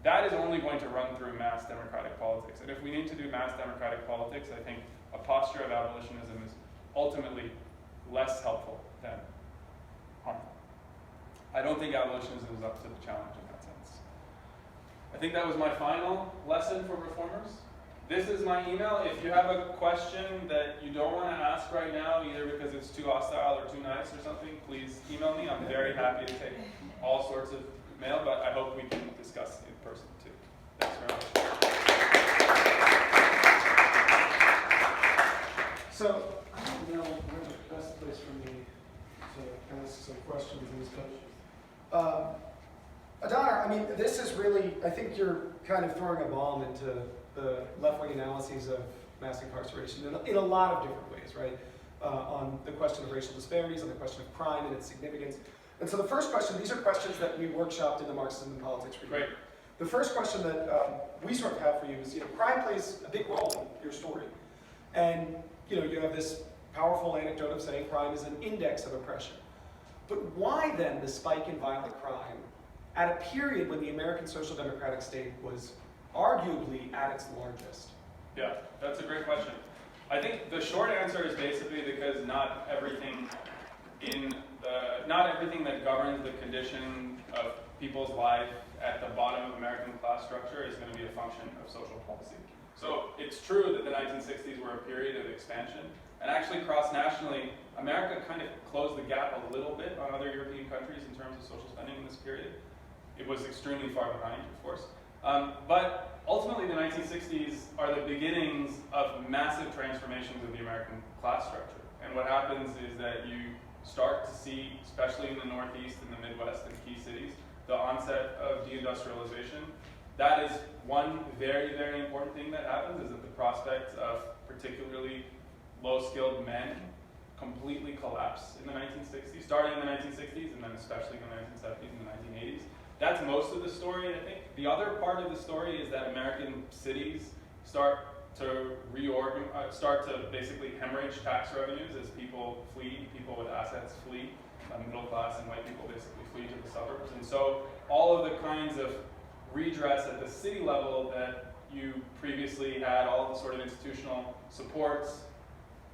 that is only going to run through mass democratic politics. And if we need to do mass democratic politics, I think a posture of abolitionism is ultimately less helpful than harmful. I don't think abolitionism is up to the challenge in that sense. I think that was my final lesson for reformers. This is my email. If you have a question that you don't want to ask right now, either because it's too hostile or too nice or something, please email me. I'm very happy to take all sorts of mail, but I hope we can discuss in person too. Thanks very much. So, I don't know where's the best place for me to ask some questions in this question. Adonar, I mean, this is really, I think you're kind of throwing a bomb into the left-wing analyses of mass incarceration in a lot of different ways, right? On the question of racial disparities, on the question of crime and its significance. And so the first question, these are questions that we workshopped in the Marxism and Politics review. Great. The first question that we sort of have for you is, crime plays a big role in your story. And, you have this powerful anecdote of saying crime is an index of oppression. But why then the spike in violent crime at a period when the American social democratic state was arguably at its largest? Yeah, that's a great question. I think the short answer is basically because not everything that governs the condition of people's life at the bottom of American class structure is going to be a function of social policy. So it's true that the 1960s were a period of expansion, and actually cross-nationally, America kind of closed the gap a little bit on other European countries in terms of social spending in this period. It was extremely far behind, of course. But ultimately, the 1960s are the beginnings of massive transformations of the American class structure. And what happens is that you start to see, especially in the Northeast and the Midwest and key cities, the onset of deindustrialization. That is one very, very important thing that happens, is that the prospects of particularly low-skilled men completely collapse in the 1960s, starting in the 1960s and then especially in the 1970s and the 1980s. That's most of the story, I think. The other part of the story is that American cities start to start to basically hemorrhage tax revenues as people flee, people with assets flee, middle class and white people basically flee to the suburbs. And so all of the kinds of redress at the city level that you previously had, all of the sort of institutional supports,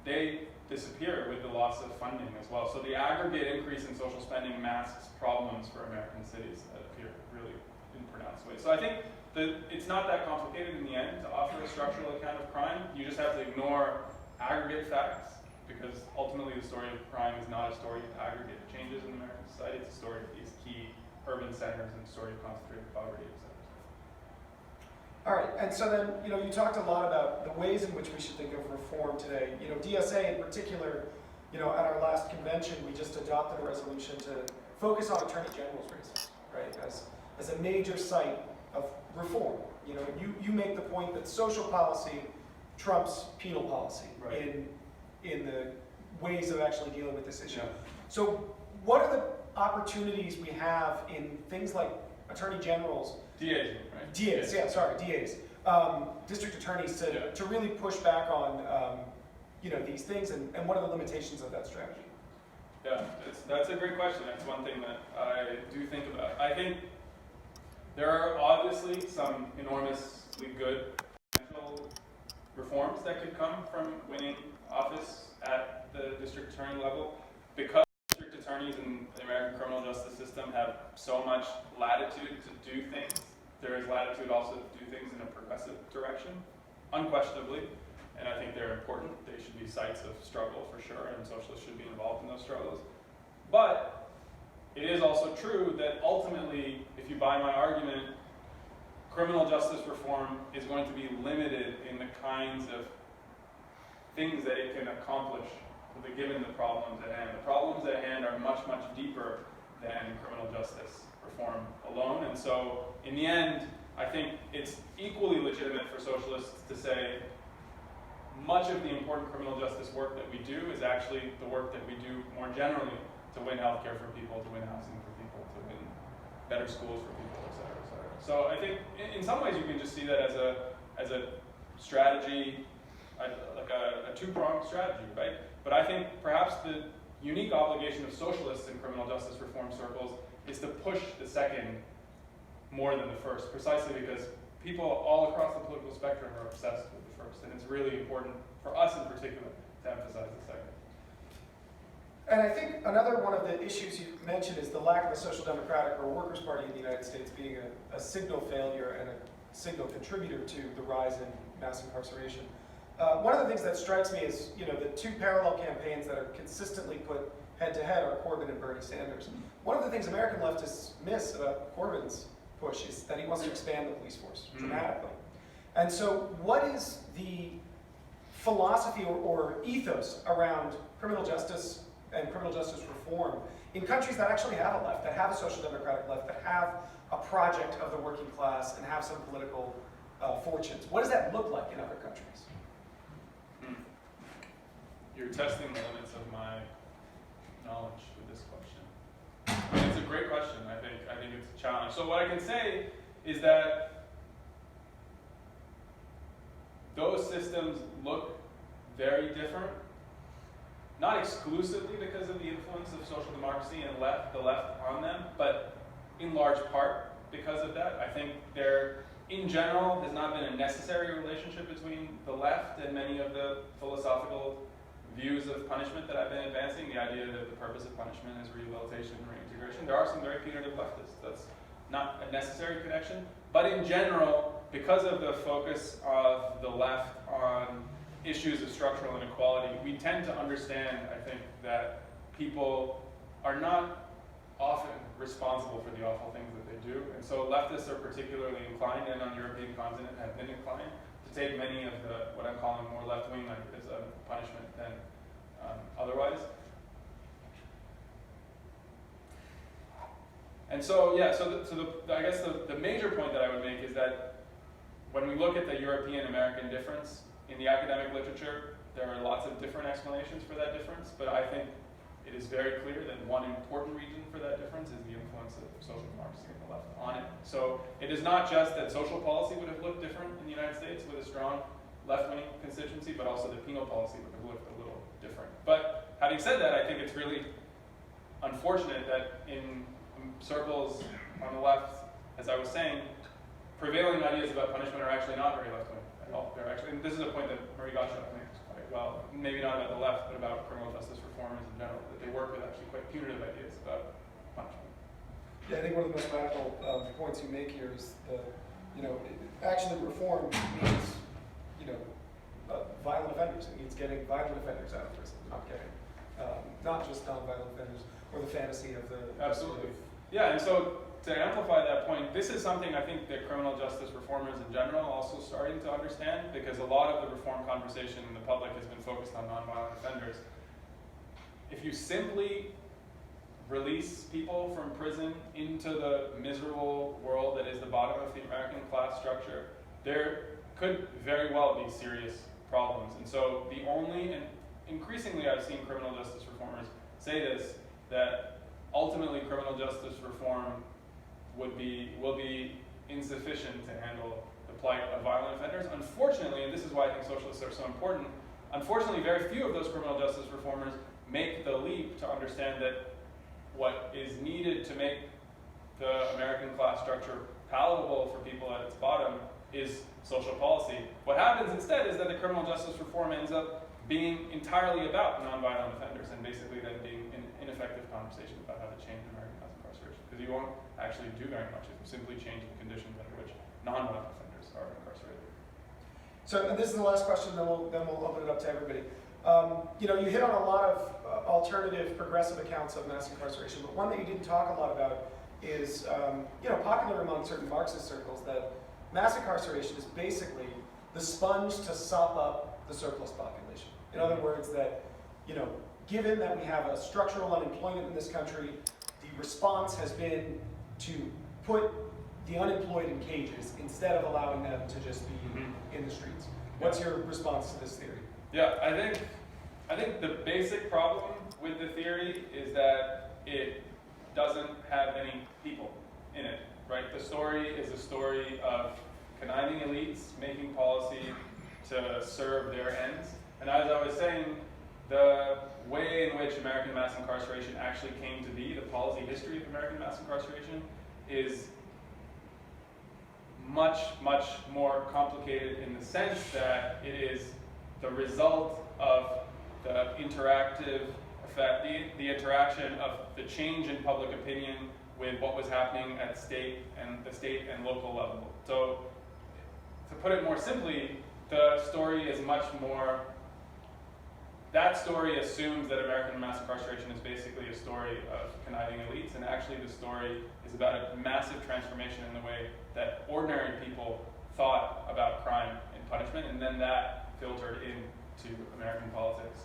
they disappear with the loss of funding as well. So the aggregate increase in social spending masks problems for American cities that appear really in pronounced ways. So I think that it's not that complicated in the end to offer a structural account of crime. You just have to ignore aggregate facts, because ultimately the story of crime is not a story of aggregate changes in American society. It's a story of these key urban centers and a story of concentrated poverty, etc. All right, and so then, you talked a lot about the ways in which we should think of reform today. DSA in particular, at our last convention, we just adopted a resolution to focus on Attorney General's races, right, as a major site of reform. You make the point that social policy trumps penal policy Right. in the ways of actually dealing with this issue. Yeah. So what are the opportunities we have in things like Attorney Generals, DAs, right? DAs, district attorneys to really push back on these things, and what are the limitations of that strategy? Yeah, that's a great question. That's one thing that I do think about. I think there are obviously some enormously good potential reforms that could come from winning office at the district attorney level, because district attorneys in the American criminal justice system have so much latitude to do things. There is latitude also to do things in a progressive direction, unquestionably, and I think they're important. They should be sites of struggle for sure, and socialists should be involved in those struggles. But it is also true that ultimately, if you buy my argument, criminal justice reform is going to be limited in the kinds of things that it can accomplish given the problems at hand. The problems at hand are much, much deeper than criminal justice reform alone. And so, in the end, I think it's equally legitimate for socialists to say much of the important criminal justice work that we do is actually the work that we do more generally to win healthcare for people, to win housing for people, to win better schools for people, et cetera, et cetera. So I think in some ways you can just see that as a strategy, like a two-pronged strategy, right? But I think perhaps the unique obligation of socialists in criminal justice reform circles is to push the second more than the first, precisely because people all across the political spectrum are obsessed with the first, and it's really important for us in particular to emphasize the second. And I think another one of the issues you mentioned is the lack of a social democratic or workers' party in the United States being a signal failure and a signal contributor to the rise in mass incarceration. One of the things that strikes me is, the two parallel campaigns that are consistently put head-to-head are Corbyn and Bernie Sanders. One of the things American leftists miss about Corbyn's push is that he wants to expand the police force dramatically. And so what is the philosophy or ethos around criminal justice and criminal justice reform in countries that actually have a left, that have a social democratic left, that have a project of the working class and have some political fortunes? What does that look like in other countries? You're testing the limits of my knowledge with this question. It's a great question. I think it's a challenge. So what I can say is that those systems look very different, not exclusively because of the influence of social democracy and the left on them, but in large part because of that. I think there, in general, has not been a necessary relationship between the left and many of the philosophical views of punishment that I've been advancing, the idea that the purpose of punishment is rehabilitation and reintegration. There are some very punitive leftists. That's not a necessary connection. But in general, because of the focus of the left on issues of structural inequality, we tend to understand, I think, that people are not often responsible for the awful things that they do. And so leftists are particularly inclined, and on the European continent have been inclined, to take many of the, what I'm calling more left-wing ideas of punishment than other And so, yeah, I guess the major point that I would make is that when we look at the European-American difference in the academic literature, there are lots of different explanations for that difference, but I think it is very clear that one important reason for that difference is the influence of social Marxism on the left on it. So it is not just that social policy would have looked different in the United States with a strong left-wing constituency, but also that penal policy would have looked a little different. But having said that, I think it's really unfortunate that in circles on the left, as I was saying, prevailing ideas about punishment are actually not very left-wing at all. They're actually, and this is a point that Marie Gottschalk makes quite well, maybe not about the left, but about criminal justice reformers in general, that they work with actually quite punitive ideas about punishment. Yeah, I think one of the most radical points you make here is actually reform means, violent offenders. It means getting violent offenders out of prison, not just non-violent offenders or the fantasy of the. Absolutely. Yeah, and so to amplify that point, this is something I think that criminal justice reformers in general are also starting to understand, because a lot of the reform conversation in the public has been focused on nonviolent offenders. If you simply release people from prison into the miserable world that is the bottom of the American class structure, there could very well be serious problems. And so the only, and increasingly I've seen criminal justice reformers say this, that ultimately criminal justice reform will be insufficient to handle the plight of violent offenders. Unfortunately, and this is why I think socialists are so important, unfortunately very few of those criminal justice reformers make the leap to understand that what is needed to make the American class structure palatable for people at its bottom is social policy. What happens instead is that the criminal justice reform ends up being entirely about nonviolent offenders, and basically then being an ineffective conversation about how to change American mass incarceration. Because you won't actually do very much if you simply change the conditions under which nonviolent offenders are incarcerated. So, and this is the last question, then we'll open it up to everybody. You hit on a lot of alternative, progressive accounts of mass incarceration, but one that you didn't talk a lot about is, popular among certain Marxist circles, that mass incarceration is basically the sponge to sop up the surplus population. In other words, that, given that we have a structural unemployment in this country, the response has been to put the unemployed in cages instead of allowing them to just be in the streets. What's your response to this theory? Yeah, I think the basic problem with the theory is that it doesn't have any people in it, right? The story is a story of conniving elites making policy to serve their ends. And as I was saying, the way in which American mass incarceration actually came to be, the policy history of American mass incarceration, is much, much more complicated in the sense that it is the result of the interactive effect, the interaction of the change in public opinion with what was happening at the state and local level. So, to put it more simply, the story is much more. That story assumes that American mass incarceration is basically a story of conniving elites, and actually the story is about a massive transformation in the way that ordinary people thought about crime and punishment, and then that filtered into American politics.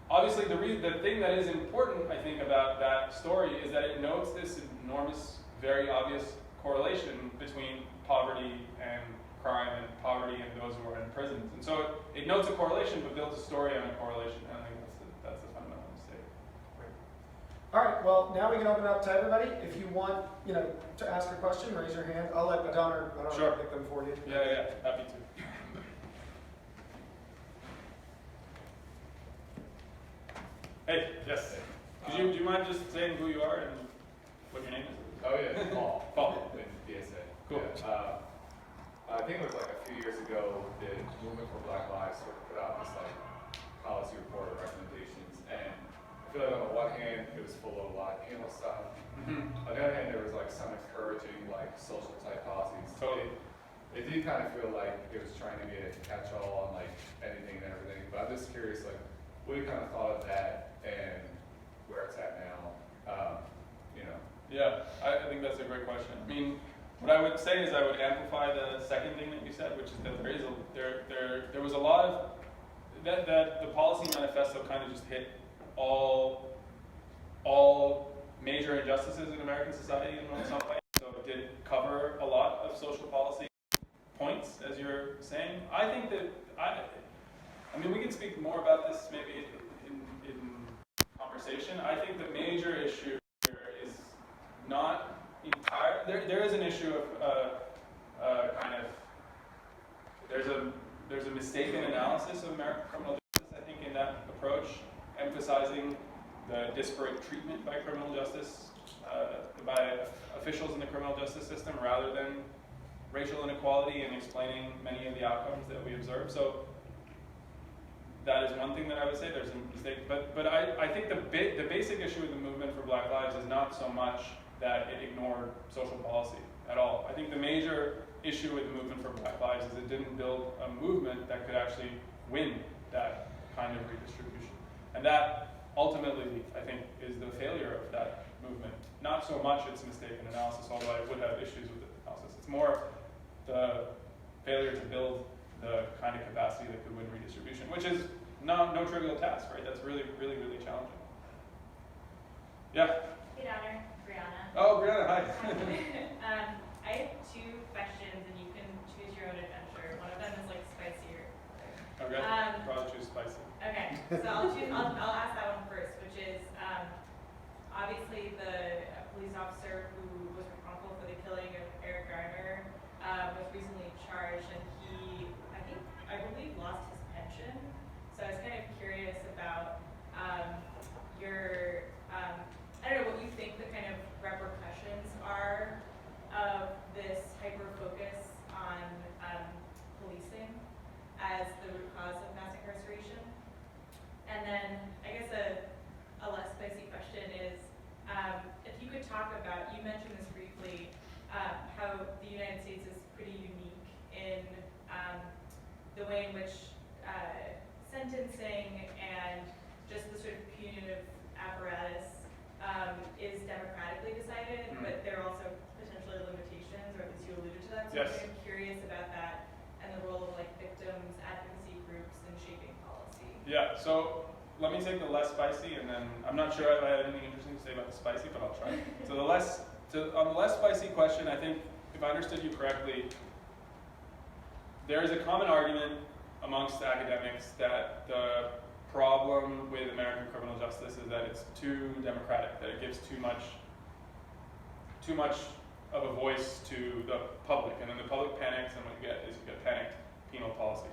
Obviously, the thing that is important, I think, about that story is that it notes this enormous, very obvious correlation between poverty and crime, and poverty and those who are in prisons. And so it notes a correlation, but builds a story on a correlation. And I think that's the fundamental mistake. Right. All right. Well, now we can open it up to everybody. If you want, to ask a question, raise your hand. I'll let Adon Sure. pick them for you. Yeah, happy to. Hey, yes. Do you mind just saying who you are and what your name is? Oh yeah, Paul. Paul. In BSA. Cool. Yeah. I think it was like a few years ago, the Movement for Black Lives sort of put out this policy report of recommendations, and I feel like on the one hand, it was full of a lot of penal stuff. On the other hand, there was some encouraging social type policies. Totally. It did kind of feel like it was trying to be a catch-all on anything and everything, but I'm just curious, what you kind of thought of that and where it's at now, Yeah, I think that's a great question. I mean, what I would say is I would amplify the second thing that you said, which is that there was a lot of that the policy manifesto kind of just hit all major injustices in American society in some way. So it did cover a lot of social policy points, as you're saying. I think that, I mean, we can speak more about this maybe in conversation. I think the major issue here is not entire, there is an issue of kind of, there's a mistaken analysis of American criminal justice, I think, in that approach, emphasizing the disparate treatment by criminal justice, by officials in the criminal justice system, rather than racial inequality and explaining many of the outcomes that we observe. So that is one thing that I would say. There's a mistake, but I think the basic issue with the movement for Black Lives is not so much that it ignored social policy at all. I think the major issue with the movement for Black Lives is it didn't build a movement that could actually win that kind of redistribution. And that ultimately, I think, is the failure of that movement. Not so much its mistaken analysis, although I would have issues with the analysis. It's more the failure to build the kind of capacity that could win redistribution, which is no trivial task, right? That's really, really, really challenging. Yeah? Hey, Donner. Brianna. Oh, Brianna, hi. I have two questions, and you can choose your own adventure. One of them is like spicier. Okay, probably choose spicy. Okay, so I'll ask that one first, which is obviously the police officer who was responsible for the killing of Eric Garner was recently charged, and I believe lost his pension. So I was kind of curious about your I don't know what you think the kind of repercussions are of this hyper focus on policing as the root cause of mass incarceration. And then I guess a less spicy question is if you could talk about, you mentioned this briefly, how the United States is pretty unique in the way in which sentencing and just the sort of punitive apparatus is democratically decided, but there are also potentially limitations, or at least you alluded to that. So Yes. I'm curious about that and the role of like victims advocacy groups in shaping policy. Yeah, so let me take the less spicy, and then I'm not sure if I have anything interesting to say about the spicy, but I'll try. So on the less spicy question, I think if I understood you correctly, there is a common argument amongst academics that the problem with American criminal justice is that it's too democratic, that it gives too much of a voice to the public, and then the public panics, and what you get is you get panicked penal policy.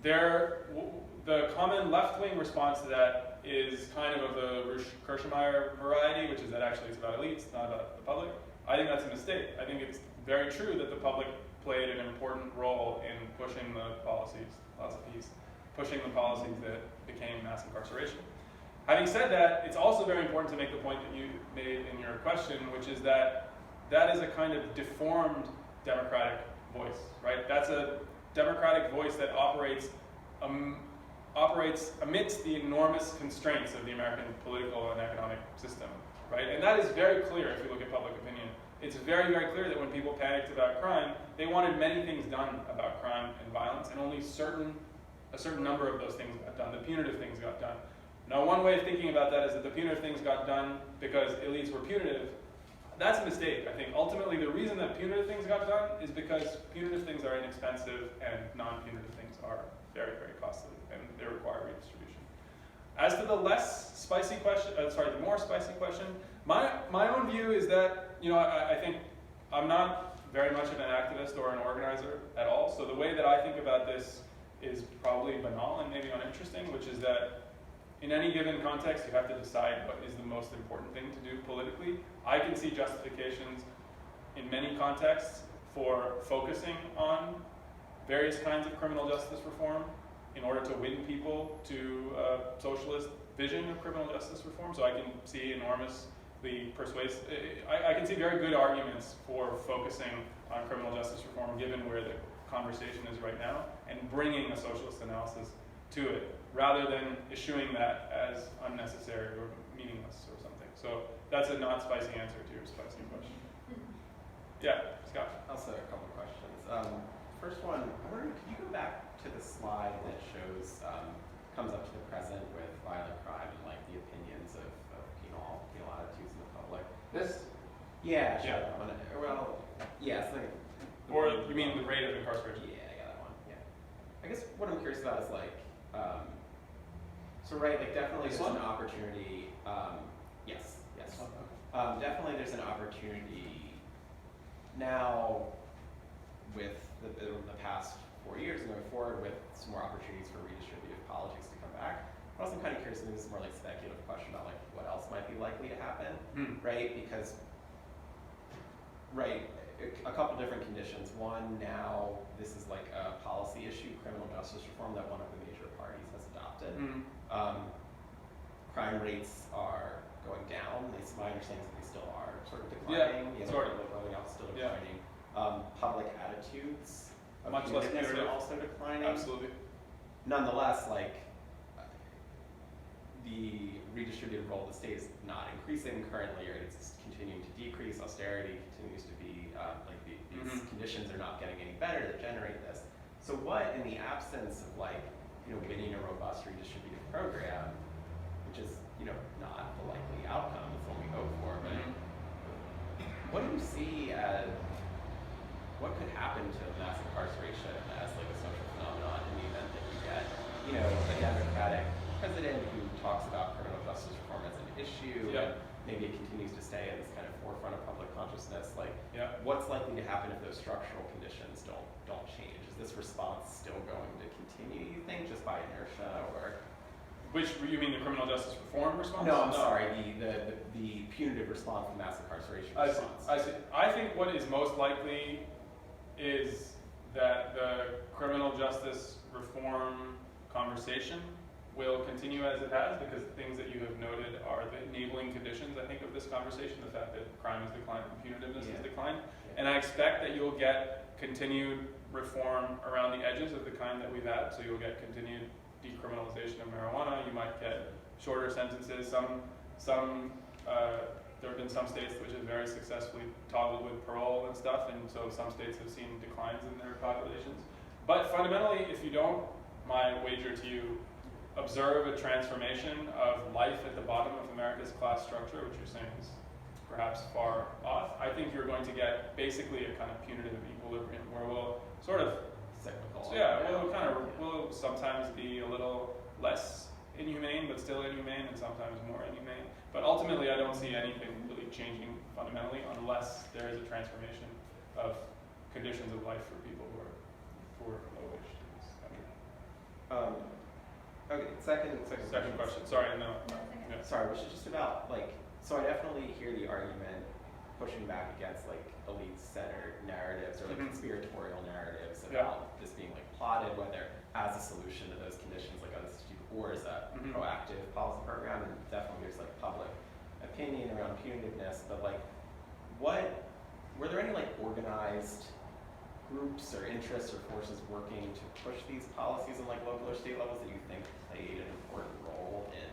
The common left-wing response to that is kind of the Rush-Kirschmeier variety, which is that actually it's about elites, not about the public. I think that's a mistake. I think it's very true that the public played an important role in pushing the policies, lots of P's, pushing the policies that became mass incarceration. Having said that, it's also very important to make the point that you made in your question, which is that that is a kind of deformed democratic voice, right? That's a democratic voice that operates amidst the enormous constraints of the American political and economic system, right? And that is very clear if you look at public opinion. It's very, very clear that when people panicked about crime, they wanted many things done about crime and violence, and only a certain number of those things got done. The punitive things got done. Now, one way of thinking about that is that the punitive things got done because elites were punitive. That's a mistake, I think. Ultimately, the reason that punitive things got done is because punitive things are inexpensive and non-punitive things are very, very costly, and they require redistribution. As to the less spicy question, the more spicy question, my own view is that, I think I'm not very much of an activist or an organizer at all. So the way that I think about this is probably banal and maybe uninteresting, which is that in any given context, you have to decide what is the most important thing to do politically. I can see justifications in many contexts for focusing on various kinds of criminal justice reform in order to win people to a socialist vision of criminal justice reform. So I can see enormously persuasive, I can see very good arguments for focusing on criminal justice reform given where the conversation is right now and bringing a socialist analysis to it, rather than eschewing that as unnecessary or meaningless or something. So that's a not spicy answer to your spicy question. Yeah, Scott. Also a couple of questions. First one, I'm wondering, could you go back to the slide that shows, comes up to the present with violent crime and like the opinions of penalized This? Yeah, sure. Yeah. That one. Well, yeah, something. Or you mean the rate of incarceration? Yeah, that one. Yeah. I guess what I'm curious about is like, so right, like definitely This there's one? an opportunity. Yes. Definitely there's an opportunity now with the past 4 years and going forward with some more opportunities for redistributive politics to come back. But also I'm kind of curious, and this is more like speculative question about like what else might be likely to happen, right? Because, right, a couple different conditions. One, now this is like a policy issue, criminal justice reform that one of the major parties has adopted. Crime rates are going down. My understanding is that they still are sort of declining. Yeah, sort of. Like going out, still Yeah. declining. Public attitudes of Much less punitiveness punitive. are also declining. Absolutely. Nonetheless, like the redistributive role of the state is not increasing currently, or it's continuing to decrease. Austerity continues to be like these conditions are not getting any better that generate this. So what, in the absence of like winning a robust redistributive program, which is not the likely outcome, that's what we hope for, but what do you see as what could happen to mass incarceration as like a social phenomenon in the event that you get a Democratic president who talks about criminal justice reform as an issue, and maybe it continues to stay in this kind of forefront of public consciousness. Like, what's likely to happen if those structural conditions don't change? Is this response still going to continue, you think, just by inertia, or? Which, you mean the criminal justice reform response? No, I'm sorry, the punitive response, the mass incarceration response. I see. I think what is most likely is that the criminal justice reform conversation will continue as it has, because the things that you have noted are the enabling conditions, I think, of this conversation, the fact that crime has declined and punitiveness has declined. And I expect that you'll get continued reform around the edges of the kind that we've had. So you'll get continued decriminalization of marijuana. You might get shorter sentences. There have been some states which have very successfully toggled with parole and stuff, and so some states have seen declines in their populations. But fundamentally, if you don't, my wager to you, observe a transformation of life at the bottom of America's class structure, which you're saying is perhaps far off, I think you're going to get basically a kind of punitive equilibrium where we'll sort of cyclical. we'll sometimes be a little less inhumane, but still inhumane, and sometimes more inhumane. But ultimately, I don't see anything really changing fundamentally unless there is a transformation of conditions of life for people who are poor and low-wage in this country. Okay, second question. Sorry, no. Sorry, which is just about like. So I definitely hear the argument pushing back against like elite-centered narratives or like conspiratorial narratives about this being like plotted, whether as a solution to those conditions, like as or as a proactive policy program. And definitely there's like public opinion around punitiveness, but like, were there any like organized groups or interests or forces working to push these policies on like local or state levels that you think played an important role in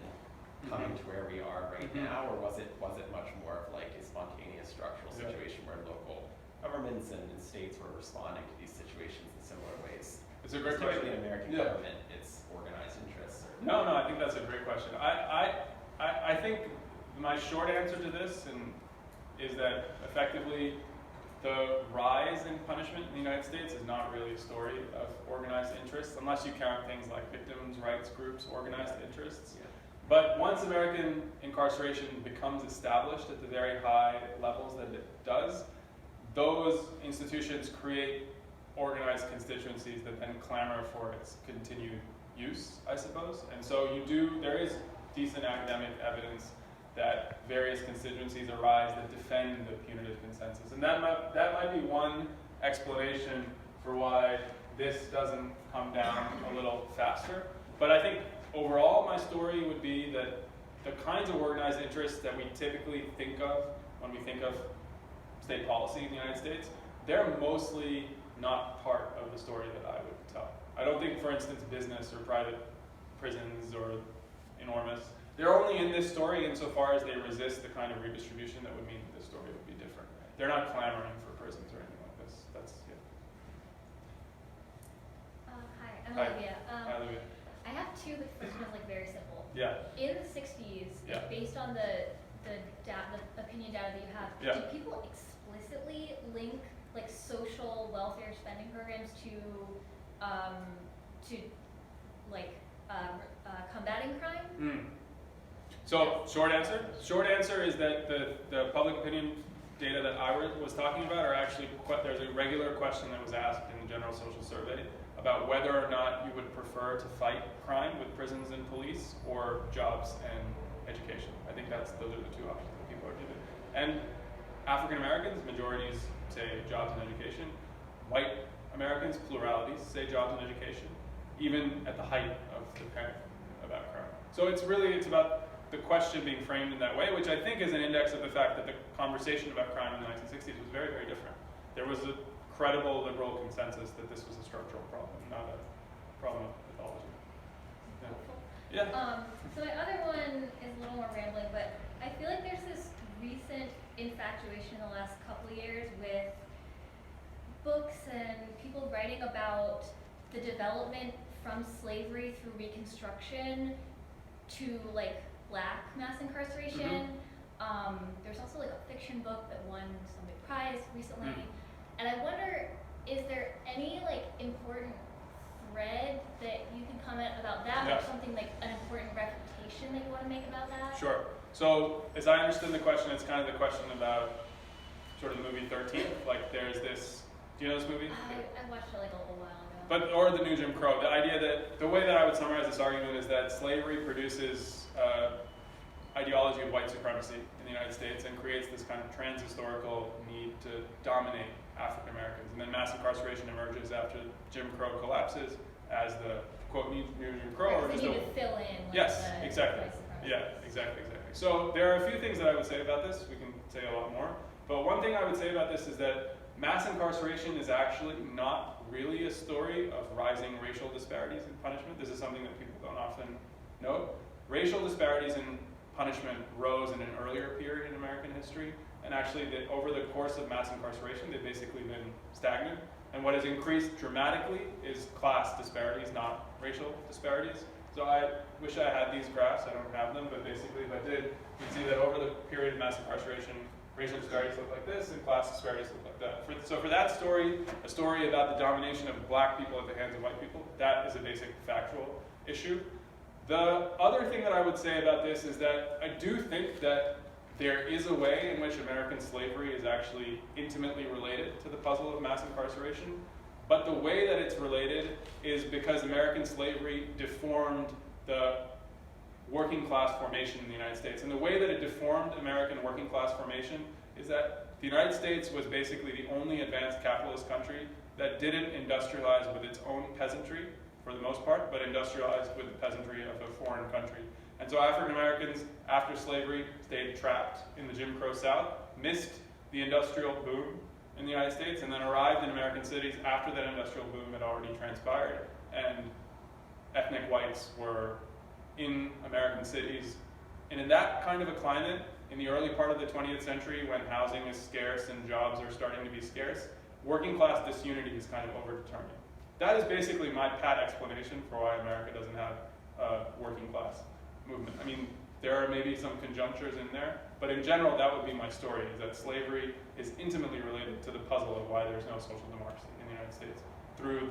coming to where we are right now, or was it much more of like a spontaneous structural situation where local governments and states were responding to these situations in similar ways? It's a great question. Especially in American government, it's organized interests. No, I think that's a great question. I think my short answer to this is that effectively the rise in punishment in the United States is not really a story of organized interests, unless you count things like victims' rights groups, organized interests. But once American incarceration becomes established at the very high levels that it does, those institutions create organized constituencies that then clamor for its continued use, I suppose. And so there is decent academic evidence that various constituencies arise that defend the punitive consensus. And that might be one explanation for why this doesn't come down a little faster. But I think overall my story would be that the kinds of organized interests that we typically think of when we think of state policy in the United States, they're mostly not part of the story that I would tell. I don't think, for instance, business or private prisons or enormous, they're only in this story insofar as they resist the kind of redistribution that would mean that this story would be different. They're not clamoring for prisons or anything like this. Hi, I'm Hi. Olivia. Hi, Olivia. I have two. The first one is like very simple. Yeah. In the 60s, Yeah. based on the opinion data that you have, Yeah. do people explicitly link like social welfare spending programs to like combating crime? So short answer is that the public opinion data that I was talking about are actually, there's a regular question that was asked in the General Social Survey about whether or not you would prefer to fight crime with prisons and police or jobs and education. I think those are the two options that people are given. And African Americans, majorities say jobs and education. White Americans, pluralities, say jobs and education, even at the height of the panic about crime. So it's about the question being framed in that way, which I think is an index of the fact that the conversation about crime in the 1960s was very, very different. There was a credible liberal consensus that this was a structural problem, not a problem of pathology. Yeah. So my other one is a little more rambling, but I feel like there's this recent infatuation in the last couple of years with books and people writing about the development from slavery through Reconstruction to like Black mass incarceration. There's also like a fiction book that won some big prize recently. And I wonder, is there any like important thread that you can comment about that, or something like an important refutation that you want to make about that? Sure. So as I understood the question, it's kind of the question about sort of the movie 13th. Like there's this, do you know this movie? I watched it like a little while ago. Or the New Jim Crow. The idea that, the way that I would summarize this argument is that slavery produces ideology of white supremacy in the United States and creates this kind of trans-historical need to dominate African Americans. And then mass incarceration emerges after Jim Crow collapses as the, quote, New Jim Crow. Right, you need to fill in. Like, yes, the exactly. white supremacy. Yeah, exactly. So there are a few things that I would say about this. We can say a lot more. But one thing I would say about this is that mass incarceration is actually not really a story of rising racial disparities in punishment. This is something that people don't often note. Racial disparities in punishment rose in an earlier period in American history, and actually over the course of mass incarceration, they've basically been stagnant. And what has increased dramatically is class disparities, not racial disparities. So I wish I had these graphs. I don't have them, but basically if I did, you'd see that over the period of mass incarceration, racial disparities look like this, and class disparities look like that. So for that story, a story about the domination of black people at the hands of white people, that is a basic factual issue. The other thing that I would say about this is that I do think that there is a way in which American slavery is actually intimately related to the puzzle of mass incarceration. But the way that it's related is because American slavery deformed the working class formation in the United States. And the way that it deformed American working class formation is that the United States was basically the only advanced capitalist country that didn't industrialize with its own peasantry, for the most part, but industrialized with the peasantry of a foreign country. And so African Americans, after slavery, stayed trapped in the Jim Crow South, missed the industrial boom in the United States, and then arrived in American cities after that industrial boom had already transpired. And ethnic whites were in American cities. And in that kind of a climate, in the early part of the 20th century, when housing is scarce and jobs are starting to be scarce, working class disunity is kind of overdetermined. That is basically my pat explanation for why America doesn't have a working class movement. I mean, there are maybe some conjunctures in there, but in general, that would be my story, is that slavery is intimately related to the puzzle of why there's no social democracy in the United States through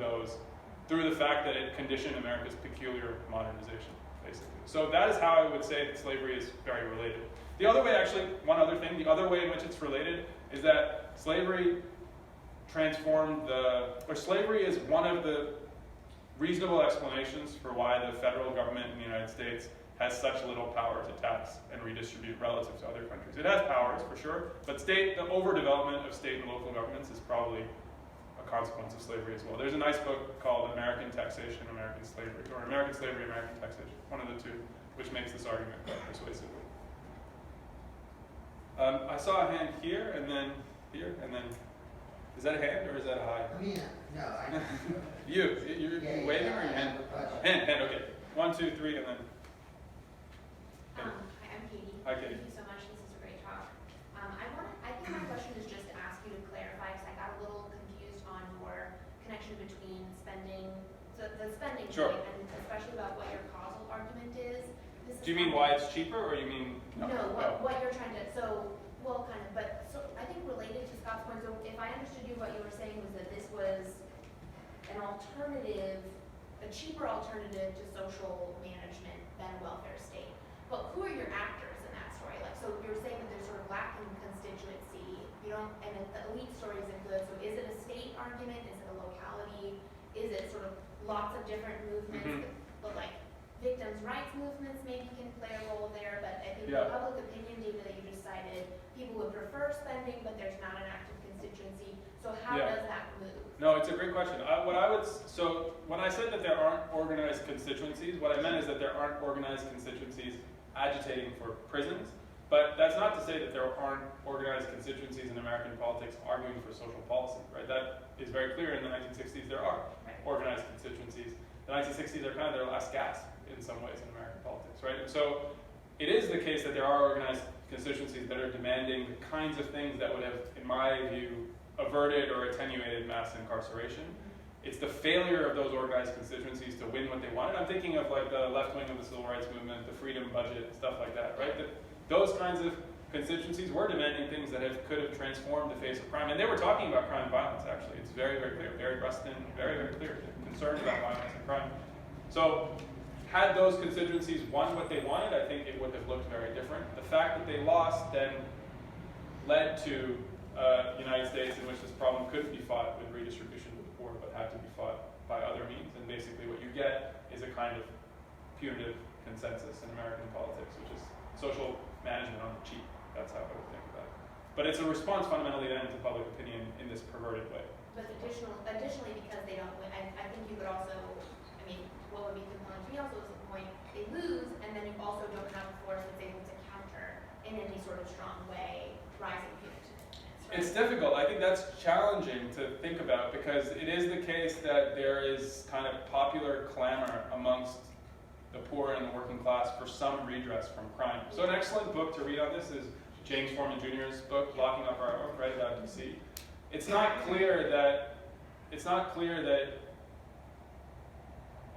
the fact that it conditioned America's peculiar modernization, basically. So that is how I would say that slavery is very related. The other way, actually, one other thing, the other way in which it's related is that slavery slavery is one of the reasonable explanations for why the federal government in the United States has such little power to tax and redistribute relative to other countries. It has powers, for sure, but the overdevelopment of state and local governments is probably a consequence of slavery as well. There's a nice book called American Taxation, American Slavery, or American Slavery, American Taxation, one of the two, which makes this argument quite persuasively. I saw a hand here, and then here, and then, is that a hand or is that a hi? I mean, no, I. You're waving or your hand? Hand, okay. 1, 2, 3, and then. Hi, I'm Katie. Hi, Katie. Thank you so much. This is a great talk. I think my question is just to ask you to clarify, because I got a little confused on your connection between spending, so the spending Sure. point, and especially about what your causal argument is. Do you mean why it's cheaper, or you mean No, what you're trying to. So well, kind of, but so I think related to Scott's point, so if I understood you, what you were saying was that this was an alternative, a cheaper alternative to social management than a welfare state. But who are your actors in that story? Like, so you're saying that there's sort of lacking constituency, you don't, and the elite story isn't good, so is it a state argument, is it a locality, is it sort of lots of different movements, but like victims' rights movements maybe can play a role there, but I think the public opinion data that you just cited, people would prefer spending, but there's not an active constituency, so how does that move? No, it's a great question. So when I said that there aren't organized constituencies, what I meant is that there aren't organized constituencies agitating for prisons, but that's not to say that there aren't organized constituencies in American politics arguing for social policy, right? That is very clear. In the 1960s, there are organized constituencies. The 1960s are kind of their last gasp in some ways in American politics, right? And so it is the case that there are organized constituencies that are demanding the kinds of things that would have, in my view, averted or attenuated mass incarceration. It's the failure of those organized constituencies to win what they wanted. I'm thinking of like the left wing of the civil rights movement, the freedom budget, stuff like that, right? Those kinds of constituencies were demanding things that could have transformed the face of crime. And they were talking about crime and violence, actually. It's very, very clear. Barry Rustin, very, very clear, concerned about violence and crime. So had those constituencies won what they wanted, I think it would have looked very different. The fact that they lost then led to United States in which this problem couldn't be fought with redistribution to the poor, but had to be fought by other means. And basically what you get is a kind of punitive consensus in American politics, which is social management on the cheap. That's how I would think about it. But it's a response fundamentally then to public opinion in this perverted way. But additionally, because they don't win, I think you could also, I mean, what would be compelling to me also is the point, they lose, and then you also don't have a force that's able to counter in any sort of strong way rising punitiveness. Right? It's difficult. I think that's challenging to think about because it is the case that there is kind of popular clamor amongst the poor and the working class for some redress from crime. So an excellent book to read on this is James Forman Jr.'s book, Locking Up Our Own, right about DC. It's not clear that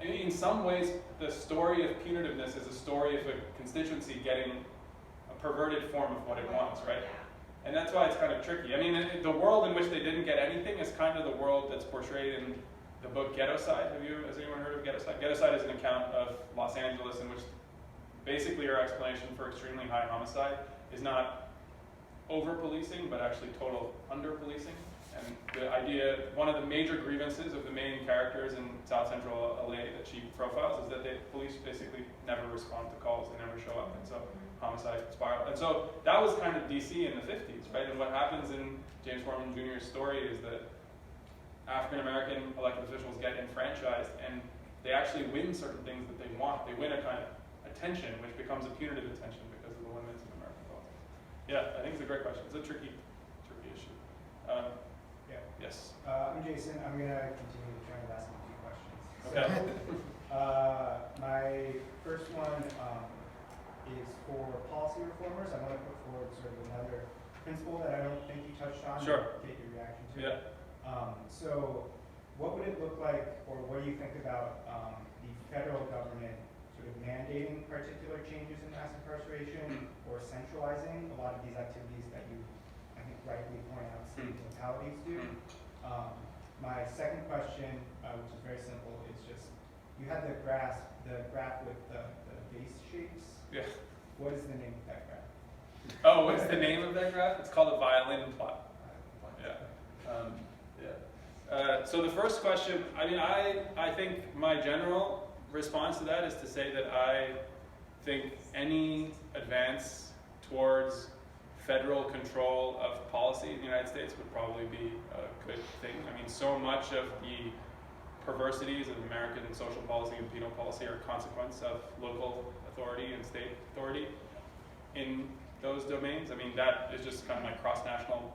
in some ways the story of punitiveness is a story of a constituency getting a perverted form of what it wants, right? And that's why it's kind of tricky. I mean, the world in which they didn't get anything is kind of the world that's portrayed in the book Ghettoside. Has anyone heard of Ghettoside? Ghettoside is an account of Los Angeles in which basically our explanation for extremely high homicide is not over-policing, but actually total under-policing. And the idea, one of the major grievances of the main characters in South Central LA that she profiles is that the police basically never respond to calls, they never show up, and so homicide spiral. And so that was kind of DC in the 50s, right? And what happens in James Forman Jr.'s story is that African-American elected officials get enfranchised and they actually win certain things that they want. They win a kind of attention, which becomes a punitive attention because of the limits of American politics. Yeah, I think it's a great question. It's a tricky issue. Yes? I'm Jason. I'm going to continue to try to ask him a few questions. Okay. My first one is for policy reformers. I want to put forward sort of another principle that I don't think you touched on. Sure. Get your reaction to. Yeah. So what would it look like, or what do you think about the federal government sort of mandating particular changes in mass incarceration or centralizing a lot of these activities that you, I think, rightly point out state localities do? My second question, which is very simple, is just, you had the graph with the base shapes. Yeah. What is the name of that graph? Oh, what's the name of that graph? It's called a violin plot. Yeah. So the first question, I mean, I think my general response to that is to say that I think any advance towards federal control of policy in the United States would probably be a good thing. I mean, so much of the perversities of American social policy and penal policy are a consequence of local authority and state authority in those domains. I mean, that is just kind of my cross-national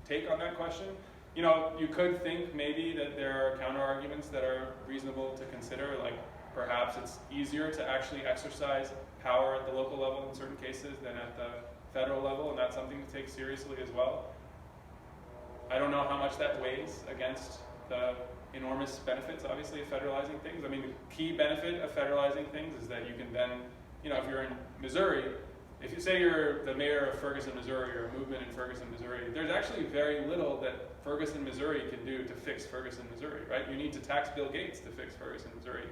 take on that question. You know, you could think maybe that there are counter-arguments that are reasonable to consider, like perhaps it's easier to actually exercise power at the local level in certain cases than at the federal level, and that's something to take seriously as well. I don't know how much that weighs against the enormous benefits, obviously, of federalizing things. I mean, the key benefit of federalizing things is that you can then, you know, if you're in Missouri, if you say you're the mayor of Ferguson, Missouri, or a movement in Ferguson, Missouri, there's actually very little that Ferguson, Missouri can do to fix Ferguson, Missouri, right? You need to tax Bill Gates to fix Ferguson, Missouri.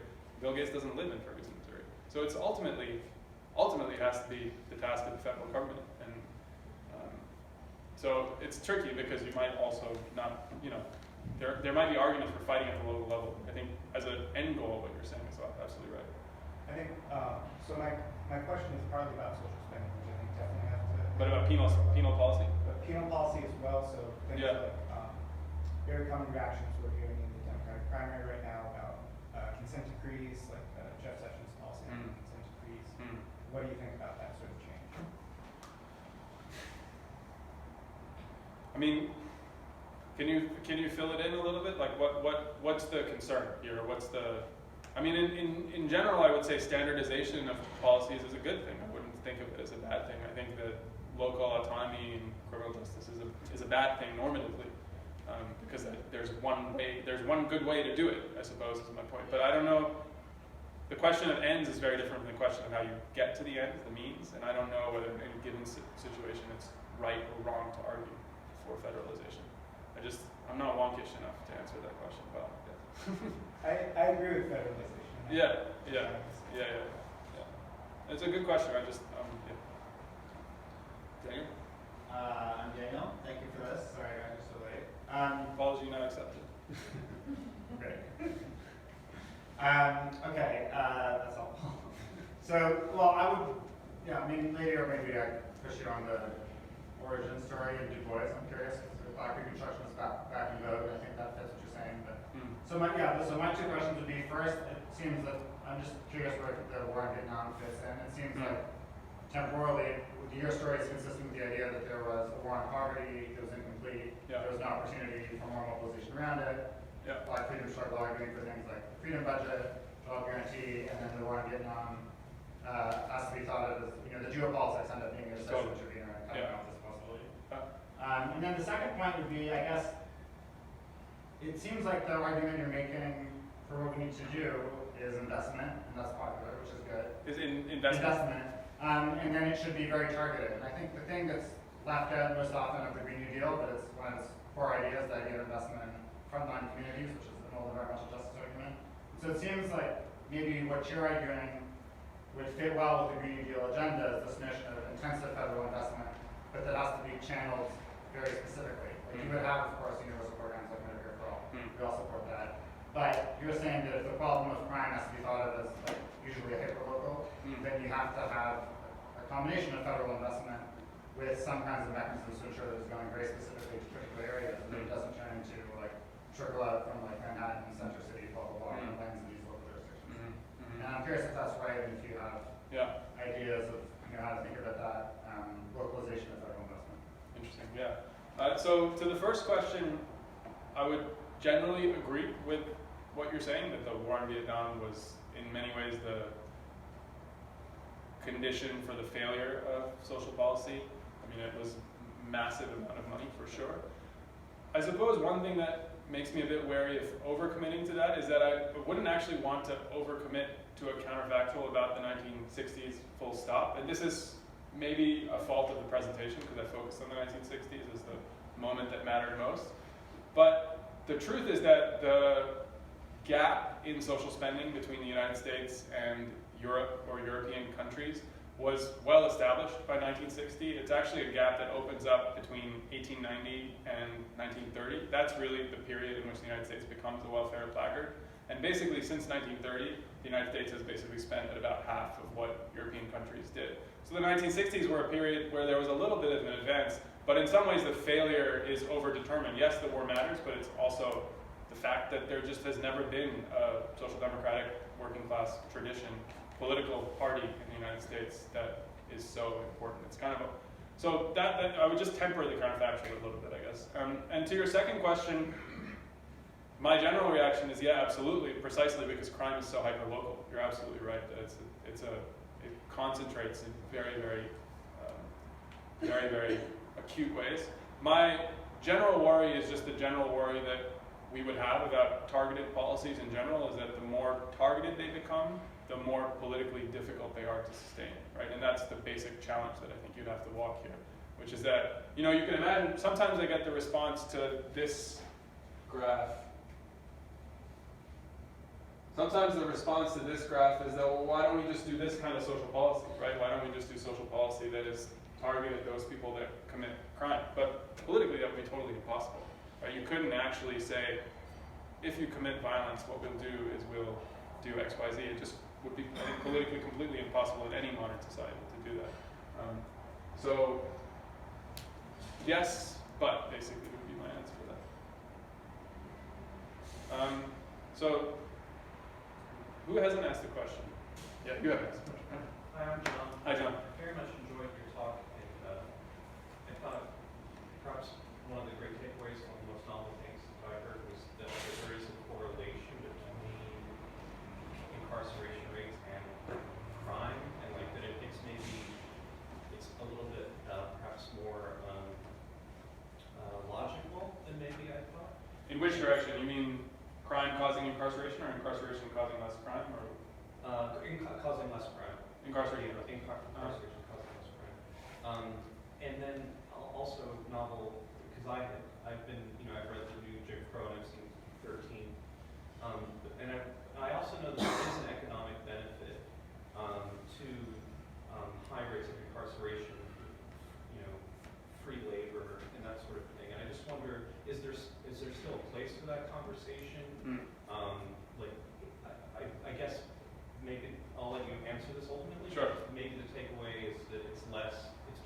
Bill Gates doesn't live in Ferguson, Missouri. So it's ultimately has to be the task of the federal government. And so it's tricky because you might also not, there might be arguments for fighting at the local level. I think as an end goal, what you're saying is absolutely right. I think, so my question is partly about social spending, which I think definitely has to. But about penal policy? But penal policy as well, so things Yeah. like, very common reactions we're hearing in the Democratic primary right now about consent decrees, like Jeff Sessions' policy on consent decrees. What do you think about that sort of change? I mean, can you fill it in a little bit? Like what's the concern here? I mean, in general, I would say standardization of policies is a good thing. I wouldn't think of it as a bad thing. I think that local autonomy in criminal justice is a bad thing normatively, because there's one good way to do it, I suppose, is my point. But I don't know. The question of ends is very different from the question of how you get to the end, the means, and I don't know whether in any given situation it's right or wrong to argue for federalization. I'm not wonkish enough to answer that question well. I agree with federalization. Yeah. It's a good question. Daniel? I'm Daniel. Thank you for this. Sorry I got you so late. Apology not accepted. Great. Okay, that's all. So, well, later maybe I push you on the origin story in Du Bois. I'm curious, because Black Reconstruction is back in vogue. I think that fits what you're saying. But so my two questions would be: first, it seems that I'm just curious where the war in Vietnam fits in. It seems like temporally, your story is consistent with the idea that there was a war on poverty, it was incomplete, there was an opportunity for more mobilization around it. Black freedom struggle arguing for things like the freedom budget, job guarantee, and then the war in Vietnam has to be thought of as, the geopolitics end up being a social intervener and cutting off this possibility. And then the second point would be, I guess, it seems like the argument you're making for what we need to do is investment, and that's popular, which is good. Is investment? And then it should be very targeted. And I think the thing that's left out most often of the Green New Deal, but it's one of its core ideas, the idea of investment in frontline communities, which is an old environmental justice argument. So it seems like maybe what you're arguing would fit well with the Green New Deal agenda, is this notion of intensive federal investment, but that has to be channeled very specifically. Like you would have, of course, universal programs like Medicare for All. We all support that. But you're saying that if the problem of crime has to be thought of as like usually a hyperlocal, then you have to have a combination of federal investment with some kinds of mechanisms to ensure that it's going very specifically to particular areas, and that it doesn't turn into like trickle out from like Manhattan, Center City, blah blah blah, and lands in these local jurisdictions. And I'm curious if that's right, and if you have ideas of how to think about that localization of federal investment. Interesting. Yeah. So to the first question, I would generally agree with what you're saying, that the war in Vietnam was in many ways the condition for the failure of social policy. I mean, it was a massive amount of money for sure. I suppose one thing that makes me a bit wary of overcommitting to that is that I wouldn't actually want to overcommit to a counterfactual about the 1960s full stop. And this is maybe a fault of the presentation because I focused on the 1960s as the moment that mattered most. But the truth is that the gap in social spending between the United States and Europe or European countries was well established by 1960. It's actually a gap that opens up between 1890 and 1930. That's really the period in which the United States becomes a welfare laggard. And basically since 1930, the United States has basically spent at about half of what European countries did. So the 1960s were a period where there was a little bit of an advance, but in some ways the failure is overdetermined. Yes, the war matters, but it's also the fact that there just has never been a social democratic working class tradition, political party in the United States that is so important. It's kind of so that I would just temper the counterfactual a little bit, I guess. And to your second question, my general reaction is yeah, absolutely, precisely because crime is so hyperlocal. You're absolutely right that it concentrates in very, very acute ways. My general worry is just the general worry that we would have about targeted policies in general, is that the more targeted they become, the more politically difficult they are to sustain, right? And that's the basic challenge that I think you'd have to walk here, which is that, you can imagine, sometimes I get the response to this graph. Sometimes the response to this graph is that, well, why don't we just do this kind of social policy, right? Why don't we just do social policy that is targeted at those people that commit crime? But politically, that would be totally impossible, right? You couldn't actually say, if you commit violence, what we'll do is we'll do X, Y, Z. It just would be, I think, politically completely impossible in any modern society to do that. So, yes, but basically would be my answer to that. So, who hasn't asked a question? Yeah, you haven't asked a question. Hi, I'm John. Hi, John. I very much enjoyed your talk, and I thought perhaps one of the great takeaways, one of the most novel things that I heard was that there is a correlation between incarceration rates and crime, and like that it's a little bit perhaps more logical than maybe I thought. In which direction? You mean crime causing incarceration, or incarceration causing less crime, or Causing less crime. incarceration? Incarceration causing less crime. And then also novel, because I've been, I've read the new Jim Crow and I've seen 13. And I also know that there is an economic benefit to high rates of incarceration, free labor and that sort of thing. And I just wonder, is there still a place for that conversation? I guess maybe I'll let you answer this ultimately. Sure. Maybe the takeaway is that it's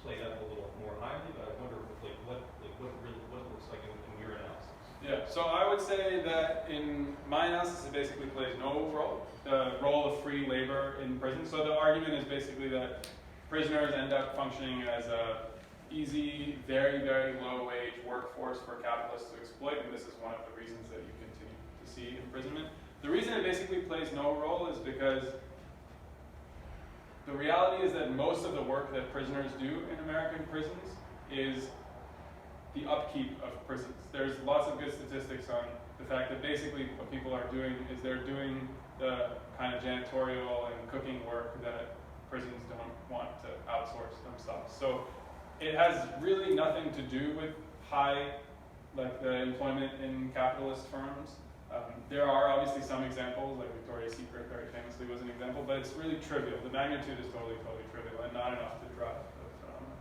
played up a little more highly, but I wonder what it looks like in your analysis. Yeah, so I would say that in my analysis, it basically plays no role, the role of free labor in prison. So the argument is basically that prisoners end up functioning as a easy, very, very low wage workforce for capitalists to exploit, and this is one of the reasons that you continue to see imprisonment. The reason it basically plays no role is because the reality is that most of the work that prisoners do in American prisons is the upkeep of prisons. There's lots of good statistics on the fact that basically what people are doing is they're doing the kind of janitorial and cooking work that prisons don't want to outsource themselves. So it has really nothing to do with the employment in capitalist firms. There are obviously some examples, like Victoria's Secret very famously was an example, but it's really trivial. The magnitude is totally trivial and not enough to drive the phenomenon.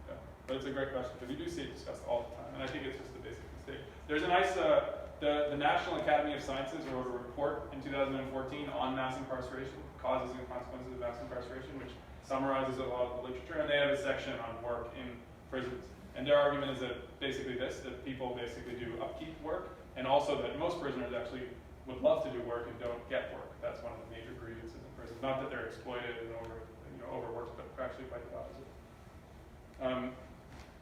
Yeah. But it's a great question, because you do see it discussed all the time, and I think it's just a basic mistake. There's a nice, the National Academy of Sciences wrote a report in 2014 on mass incarceration, causes and consequences of mass incarceration, which summarizes a lot of the literature, and they have a section on work in prisons. And their argument is that basically this, that people basically do upkeep work, and also that most prisoners actually would love to do work and don't get work. That's one of the major grievances in prison. Not that they're exploited and overworked, but actually quite the opposite.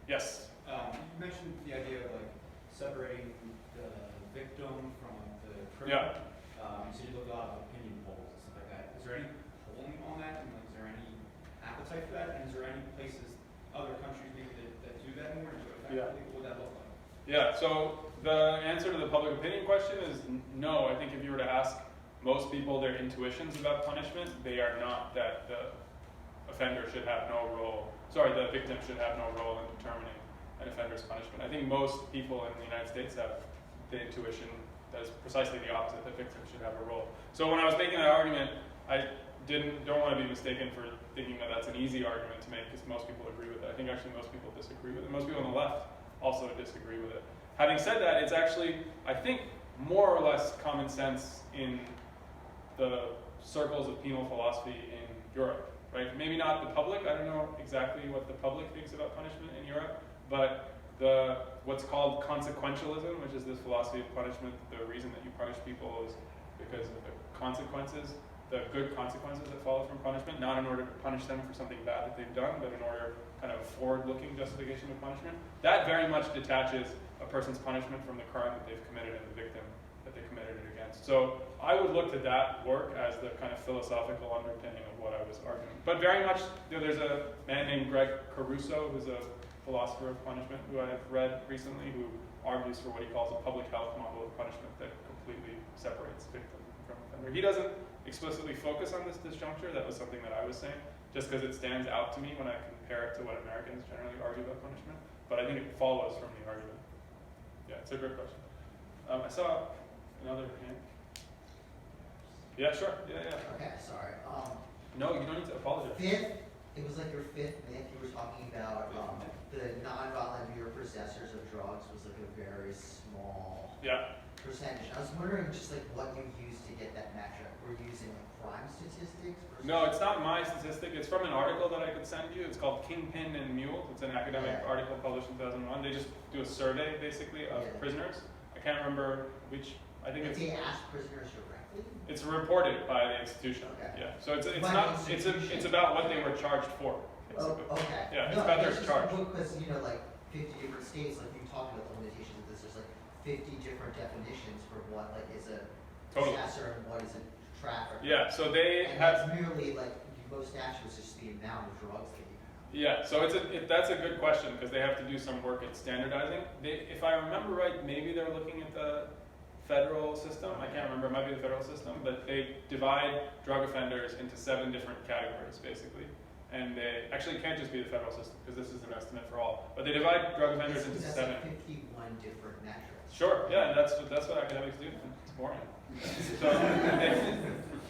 Yes? You mentioned the idea of separating the victim from the criminal. Yeah. So you look at a lot of opinion polls and stuff like that. Is there any polling on that? And is there any appetite for that? And is there any places, other countries maybe that do that more? Yeah. What would that look like? Yeah, so the answer to the public opinion question is no. I think if you were to ask most people their intuitions about punishment, they are not that the offender should have no role, the victim should have no role in determining an offender's punishment. I think most people in the United States have the intuition that is precisely the opposite, that victims should have a role. So when I was making that argument, I don't want to be mistaken for thinking that that's an easy argument to make, because most people agree with it. I think actually most people disagree with it. Most people on the left also disagree with it. Having said that, it's actually, I think, more or less common sense in the circles of penal philosophy in Europe, right? Maybe not the public. I don't know exactly what the public thinks about punishment in Europe, but what's called consequentialism, which is this philosophy of punishment, the reason that you punish people is because of the consequences, the good consequences that follow from punishment, not in order to punish them for something bad that they've done, but in order kind of forward-looking justification of punishment. That very much detaches a person's punishment from the crime that they've committed and the victim that they committed it against. So I would look to that work as the kind of philosophical underpinning of what I was arguing. But very much, there's a man named Greg Caruso, who's a philosopher of punishment, who I have read recently, who argues for what he calls a public health model of punishment that completely separates victim from offender. He doesn't explicitly focus on this disjuncture. That was something that I was saying, just because it stands out to me when I compare it to what Americans generally argue about punishment. But I think it follows from the argument. Yeah, it's a great question. I saw another hand. Yeah, sure. Yeah. Okay, sorry. No, you don't need to apologize. It was like your fifth myth. You were talking about the nonviolent mere possessors of drugs was like a very small percentage. I was wondering just like what you used to get that metric. Were you using like crime statistics? No, it's not my statistic. It's from an article that I could send you. It's called Kingpin and Mule. It's an academic article published in 2001. They just do a survey basically of prisoners. I can't remember which. I think it's. They ask prisoners directly. It's reported by the institution. Okay. Yeah. So it's about what they were charged for. Basically. Oh, okay. Yeah, it's about their charge. Because like 50 different states, like you talked about the limitations of this. There's like 50 different definitions for what like is a possessor and what is a trafficker. Yeah. So they and have. That's merely like most statutes just the amount of drugs that you have. Yeah. So that's a good question because they have to do some work at standardizing. If I remember right, maybe they're looking at the federal system. I can't remember. It might be the federal system, but they divide drug offenders into 7 different categories, basically. And they actually can't just be the federal system because this is an estimate for all. But they divide drug offenders into 7. Like 51 different metrics. Sure. Yeah, and that's what academics do. It's boring. So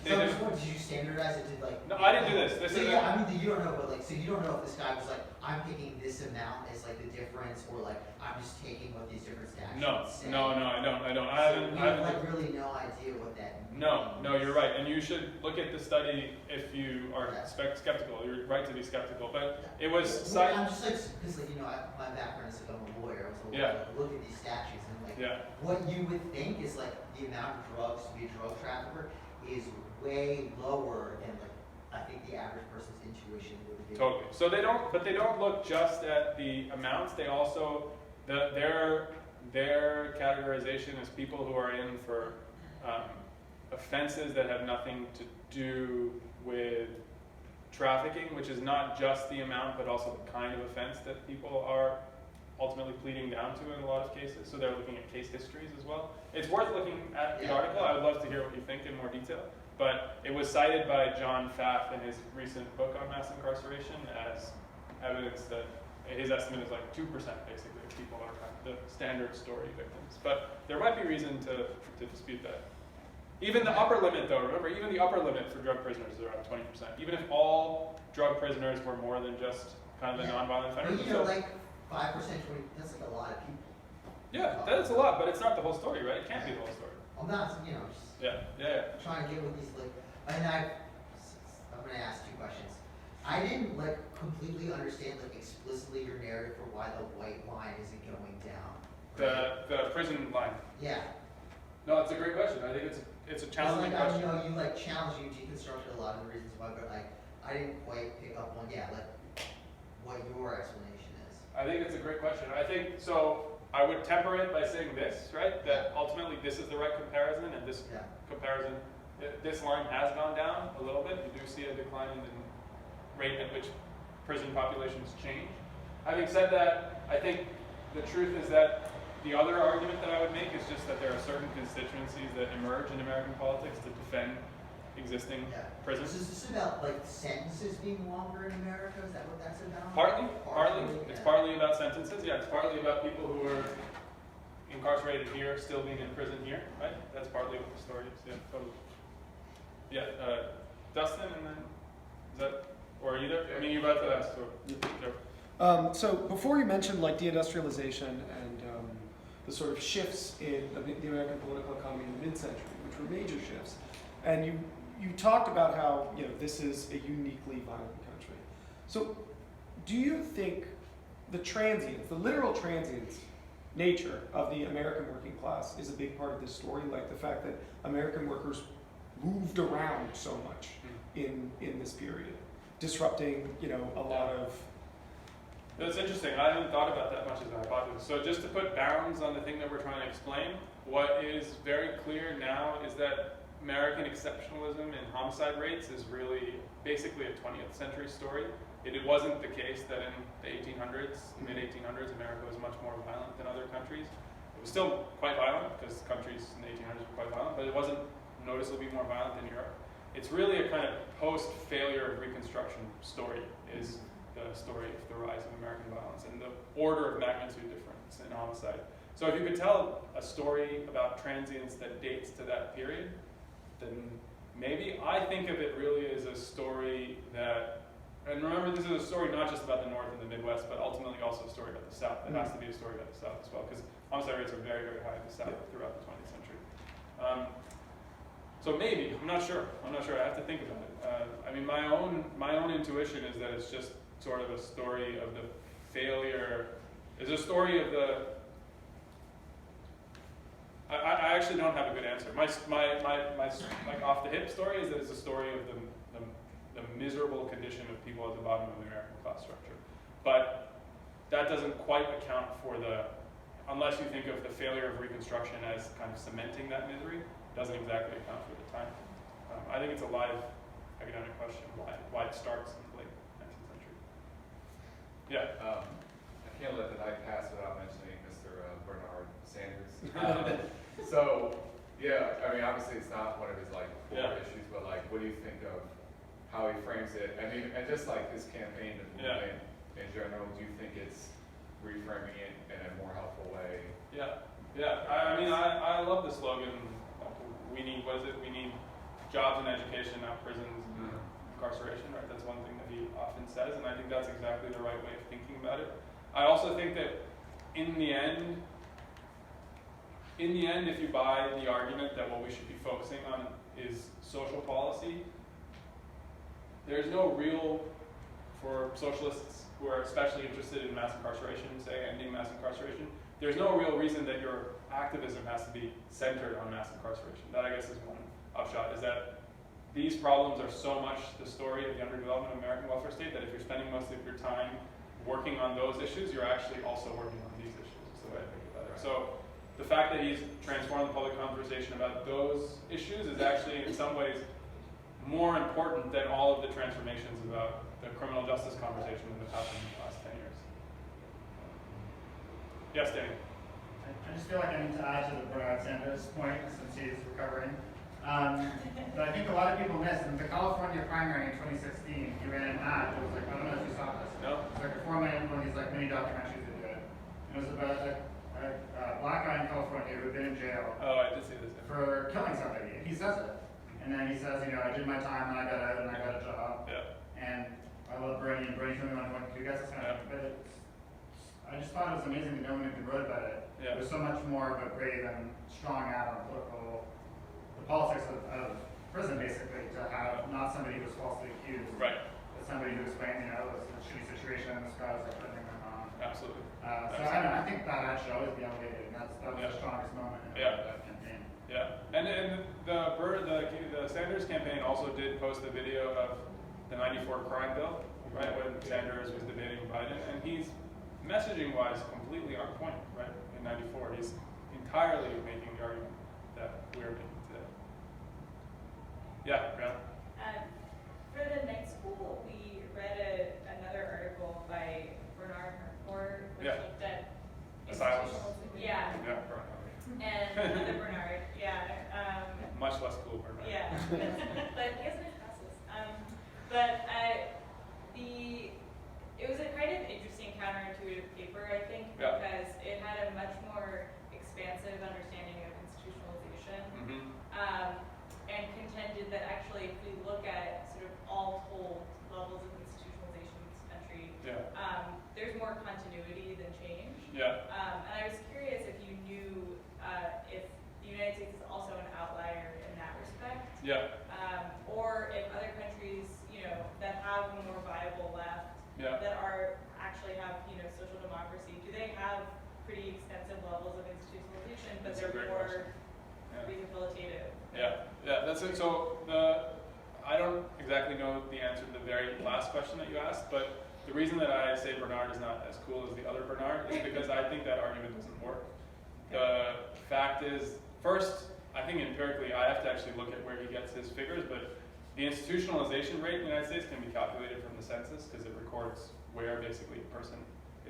did you standardize it? No, I didn't do this. I mean, you don't know, but like, so you don't know if this guy was like, I'm picking this amount as like the difference, or like I'm just taking what these different statutes say. No, I don't. I have like really no idea what that means. No, you're right, and you should look at the study if you are skeptical. You're right to be skeptical, but it was. I'm just like, because like my background is like I'm a lawyer, so like, look at these statutes and like what you would think is like the amount of drugs to be a drug trafficker is way lower than like I think the average person's intuition would be. Totally. So they don't look just at the amounts. They also their categorization is people who are in for offenses that have nothing to do with trafficking, which is not just the amount, but also the kind of offense that people are ultimately pleading down to in a lot of cases. So they're looking at case histories as well. It's worth looking at the article. I would love to hear what you think in more detail. But it was cited by John Pfaff in his recent book on mass incarceration as evidence that his estimate is like 2% basically of people are kind of the standard story victims. But there might be reason to dispute that. Even the upper limit though, remember, even the upper limit for drug prisoners is around 20%. Even if all drug prisoners were more than just kind of the nonviolent offenders. But you know, like 5%, 20%, that's like a lot of people. Yeah, that's a lot, but it's not the whole story, right? It can't be the whole story. I'm not, you know, just trying to get with these, like, and I'm going to ask 2 questions. I didn't, like, completely understand, like, explicitly your narrative for why the white line isn't going down. Right? The prison line. Yeah. No, it's a great question. I think it's a challenging question. I know you, like, challenged, you deconstructed a lot of the reasons why, but, like, I didn't quite pick up on, like, what your explanation is. I think it's a great question. I think, so I would temper it by saying this, right? That ultimately this is the right comparison, and this comparison, this line has gone down a little bit. You do see a decline in the rate at which prison populations change. Having said that, I think the truth is that the other argument that I would make is just that there are certain constituencies that emerge in American politics to defend existing prisons. Is this about like sentences being longer in America? Is that what that's about? Partly. It's partly about sentences. Yeah, it's partly about people who are incarcerated here, still being in prison here, right? That's partly what the story is. Yeah, totally. Yeah, Dustin, and then is that, or either? I mean, you're about to ask. Or, so before you mentioned like deindustrialization and the sort of shifts in the American political economy in the mid-century, which were major shifts, and you talked about how this is a uniquely violent country. So, do you think the transience, the literal transience nature of the American working class is a big part of this story? Like the fact that American workers moved around so much in this period, disrupting a lot of. That's interesting. I haven't thought about that much as a hypothesis. So just to put bounds on the thing that we're trying to explain, what is very clear now is that American exceptionalism in homicide rates is really basically a 20th century story. It wasn't the case that in the 1800s, mid-1800s, America was much more violent than other countries. It was still quite violent because countries in the 1800s were quite violent, but it wasn't noticeably more violent than Europe. it's really a kind of post-failure of Reconstruction story, is the story of the rise of American violence and the order of magnitude difference in homicide. So if you could tell a story about transience that dates to that period, then maybe I think of it really as a story that, and remember this is a story not just about the North and the Midwest, but ultimately also a story about the South. It has to be a story about the South as well, because homicide rates are very, very high in the South throughout the 20th century. So maybe, I'm not sure. I have to think about it. I mean, my own intuition is that it's just sort of a story of the failure. It's a story of the. I actually don't have a good answer. My like off the hip story is that it's a story of the miserable condition of people at the bottom of the American class structure. But that doesn't quite account for unless you think of the failure of Reconstruction as kind of cementing that misery, doesn't exactly account for the time. I think it's a live academic question why it starts in the late 19th century. Yeah. I can't let the night pass without mentioning Mr. Bernard Sanders. So, yeah, I mean, obviously it's not one of his like core issues, but like, what do you think of how he frames it? I mean, and just like his campaign and movement in general, do you think it's reframing it in a more helpful way? Yeah. I mean, I love the slogan. We need jobs and education, not prisons and incarceration, right? That's one thing that he often says, and I think that's exactly the right way of thinking about it. I also think that in the end, if you buy the argument that what we should be focusing on is social policy, there's no real, for socialists who are especially interested in mass incarceration, say ending mass incarceration, there's no real reason that your activism has to be centered on mass incarceration. That, I guess, is one upshot, is that these problems are so much the story of the underdevelopment of American welfare state that if you're spending most of your time working on those issues, you're actually also working on these issues, is the way I think about it. So the fact that he's transformed the public conversation about those issues is actually, in some ways, more important than all of the transformations about the criminal justice conversation that have happened in the last 10 years. Yes, Danny? I just feel like I need to add to the Bernard Sanders point since he's recovering. But I think a lot of people miss, in the California primary in 2016, he ran an ad. It was like, I don't know if you saw this. No. It's like a 4-minute, one of these like mini documentaries they did. It was about a black guy in California who had been in jail. Oh, I did see this. For killing somebody. And he says it. And then he says, you know, I did my time and I got out and I got a job. Yeah. And I love Bernie, and Bernie's the only one who gets this kind of thing. But I just thought it was amazing that no one even wrote about it. Yeah. It was so much more of a brave and strong ad on the politics of prison, basically, to have not somebody who was falsely accused, right, but somebody who explained, you know, it was a shitty situation, this guy was like everything went wrong. Absolutely. So I don't know, I think that ad should always be elevated, and that was the strongest moment in that campaign. Yeah, and the Sanders campaign also did post a video of the '94 crime bill, right, when Sanders was debating Biden, and he's messaging-wise completely on point, right? In '94, he's entirely making the argument that we're making today. Yeah, Brianna? For the night school, we read another article by Bernard Harcourt, which looked at asylum. Yeah. Yeah, Bernard. And another Bernard, much less cool Bernard. Yeah, but he has nice glasses. But it was a kind of interesting counterintuitive paper, I think, because it had a much more expansive understanding of institutionalization, and contended that actually, if we look at sort of all told levels of institutionalization in this country, there's more continuity than change. Yeah. And I was curious if you knew if the United States is also an outlier in that respect. Yeah. Or if other countries, you know, that have more viable left, that are actually have, you know, social democracy, do they have pretty extensive levels of institutionalization, but they're more rehabilitative? That's it. So I don't exactly know the answer to the very last question that you asked, but the reason that I say Bernard is not as cool as the other Bernard is because I think that argument doesn't work. The fact is, first, I think empirically I have to actually look at where he gets his figures, but the institutionalization rate in the United States can be calculated from the census because it records where basically a person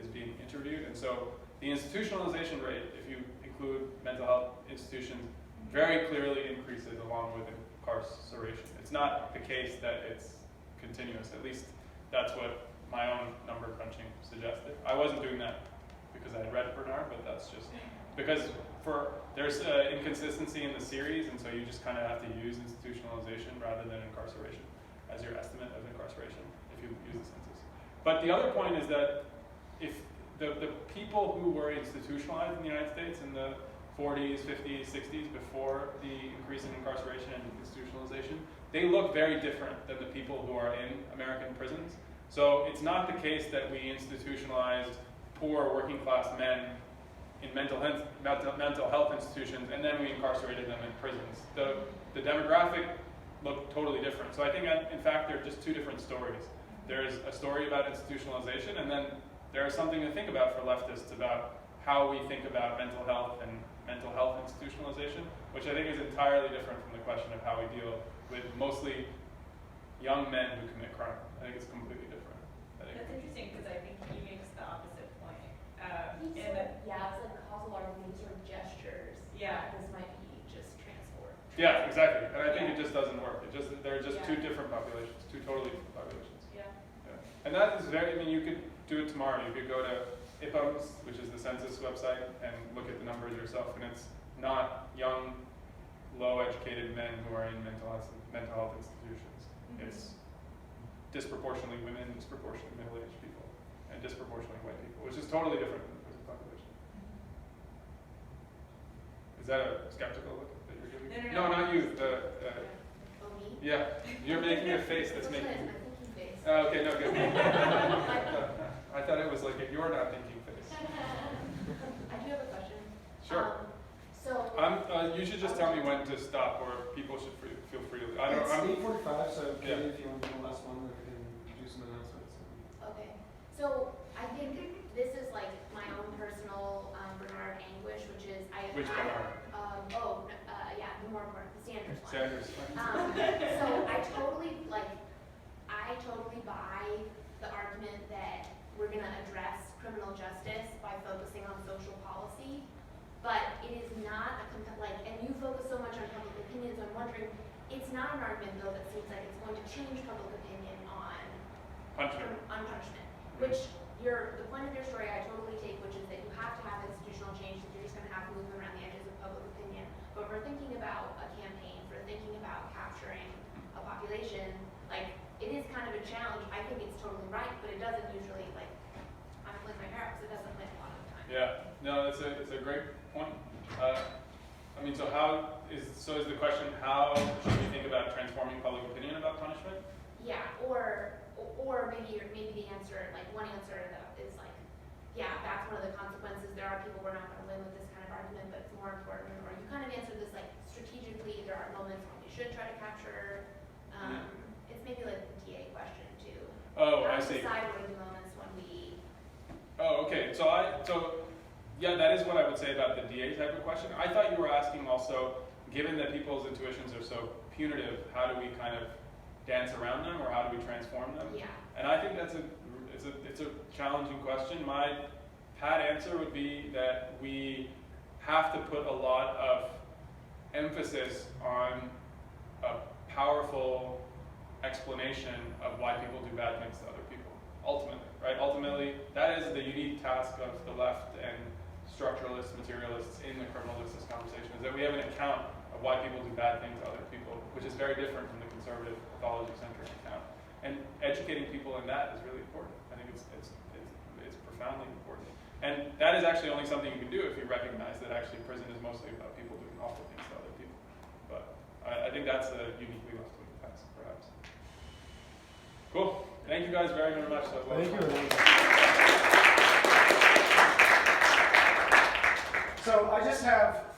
is being interviewed. And so the institutionalization rate, if you include mental health institutions, very clearly increases along with incarceration. It's not the case that it's continuous. At least that's what my own number crunching suggested. I wasn't doing that because I had read Bernard, but that's just because there's inconsistency in the series, and so you just kind of have to use institutionalization rather than incarceration as your estimate of incarceration if you use the census. But the other point is that if the people who were institutionalized in the United States in the 40s, 50s, 60s, before the increase in incarceration and institutionalization, they look very different than the people who are in American prisons. So it's not the case that we institutionalized poor working class men in mental health institutions and then we incarcerated them in prisons. The demographic looked totally different. So I think, in fact, they're just two different stories. There's a story about institutionalization, and then there's something to think about for leftists about how we think about mental health and mental health institutionalization, which I think is entirely different from the question of how we deal with mostly young men who commit crime. I think it's completely different. That's interesting because I think he makes the opposite point. Yeah, it's like causal argument sort of gestures. Yeah. This might be just transport. Yeah, exactly. And I think it just doesn't work. They're just two different populations, two totally different populations. Yeah. And that is you could do it tomorrow. You could go to IPOMS, which is the census website, and look at the numbers yourself. And it's not young, low-educated men who are in mental health institutions. Mm-hmm. It's disproportionately women, disproportionately middle-aged people, and disproportionately white people, which is totally different than the prison population. Is that a skeptical look that you're giving? No, not you. Oh, me? Yeah, you're making a face that's Which making. one is my thinking face? Okay, no, good. I thought it was like a you're not thinking face. I do have a question. Sure. So. You should just tell me when to stop, or people should feel free to. It's 8:45, so Yeah. Katie, if you want to do the last one, we can do some announcements. Okay, so I think this is like my own personal Bernard anguish, which is Which Bernard? Yeah, the more important, the Sanders one. Sanders. So I totally buy the argument that we're going to address criminal justice by focusing on social policy, but it is not and you focus so much on public opinion, so I'm wondering, it's not an argument though that seems like it's going to change public opinion on punishment, which the point of your story I totally take, which is that you have to have institutional change, that you're just going to have to move around the edges of public opinion. But for thinking about a campaign, for thinking about capturing a population, it is kind of a challenge. I think it's totally right, but it doesn't usually, I'm playing my hair out because it doesn't win a lot of the time. Yeah, no, it's a great point. So is the question, how should we think about transforming public opinion about punishment? Yeah, or maybe the answer, one answer is that's one of the consequences. There are people we're not going to win with this kind of argument, but it's more important. Or you kind of answer this strategically. There are moments when we should try to capture. It's maybe the DA question too. Oh, I see. Decide what are the moments when we. Oh, okay. So yeah, that is what I would say about the DA type of question. I thought you were asking also, given that people's intuitions are so punitive, how do we kind of dance around them, or how do we transform them? Yeah. And I think it's a challenging question. My pat answer would be that we have to put a lot of emphasis on a powerful explanation of why people do bad things to other people. Ultimately, right? Ultimately, that is the unique task of the left and structuralists, materialists in the criminal justice conversation, is that we have an account of why people do bad things to other people, which is very different from the conservative pathology-centric account. And educating people in that is really important. I think it's profoundly important. And that is actually only something you can do if you recognize that actually prison is mostly about people doing awful things to other people. But I think that's a uniquely left-wing task, perhaps. Cool. Thank you guys very, very much. Thank you. So I just have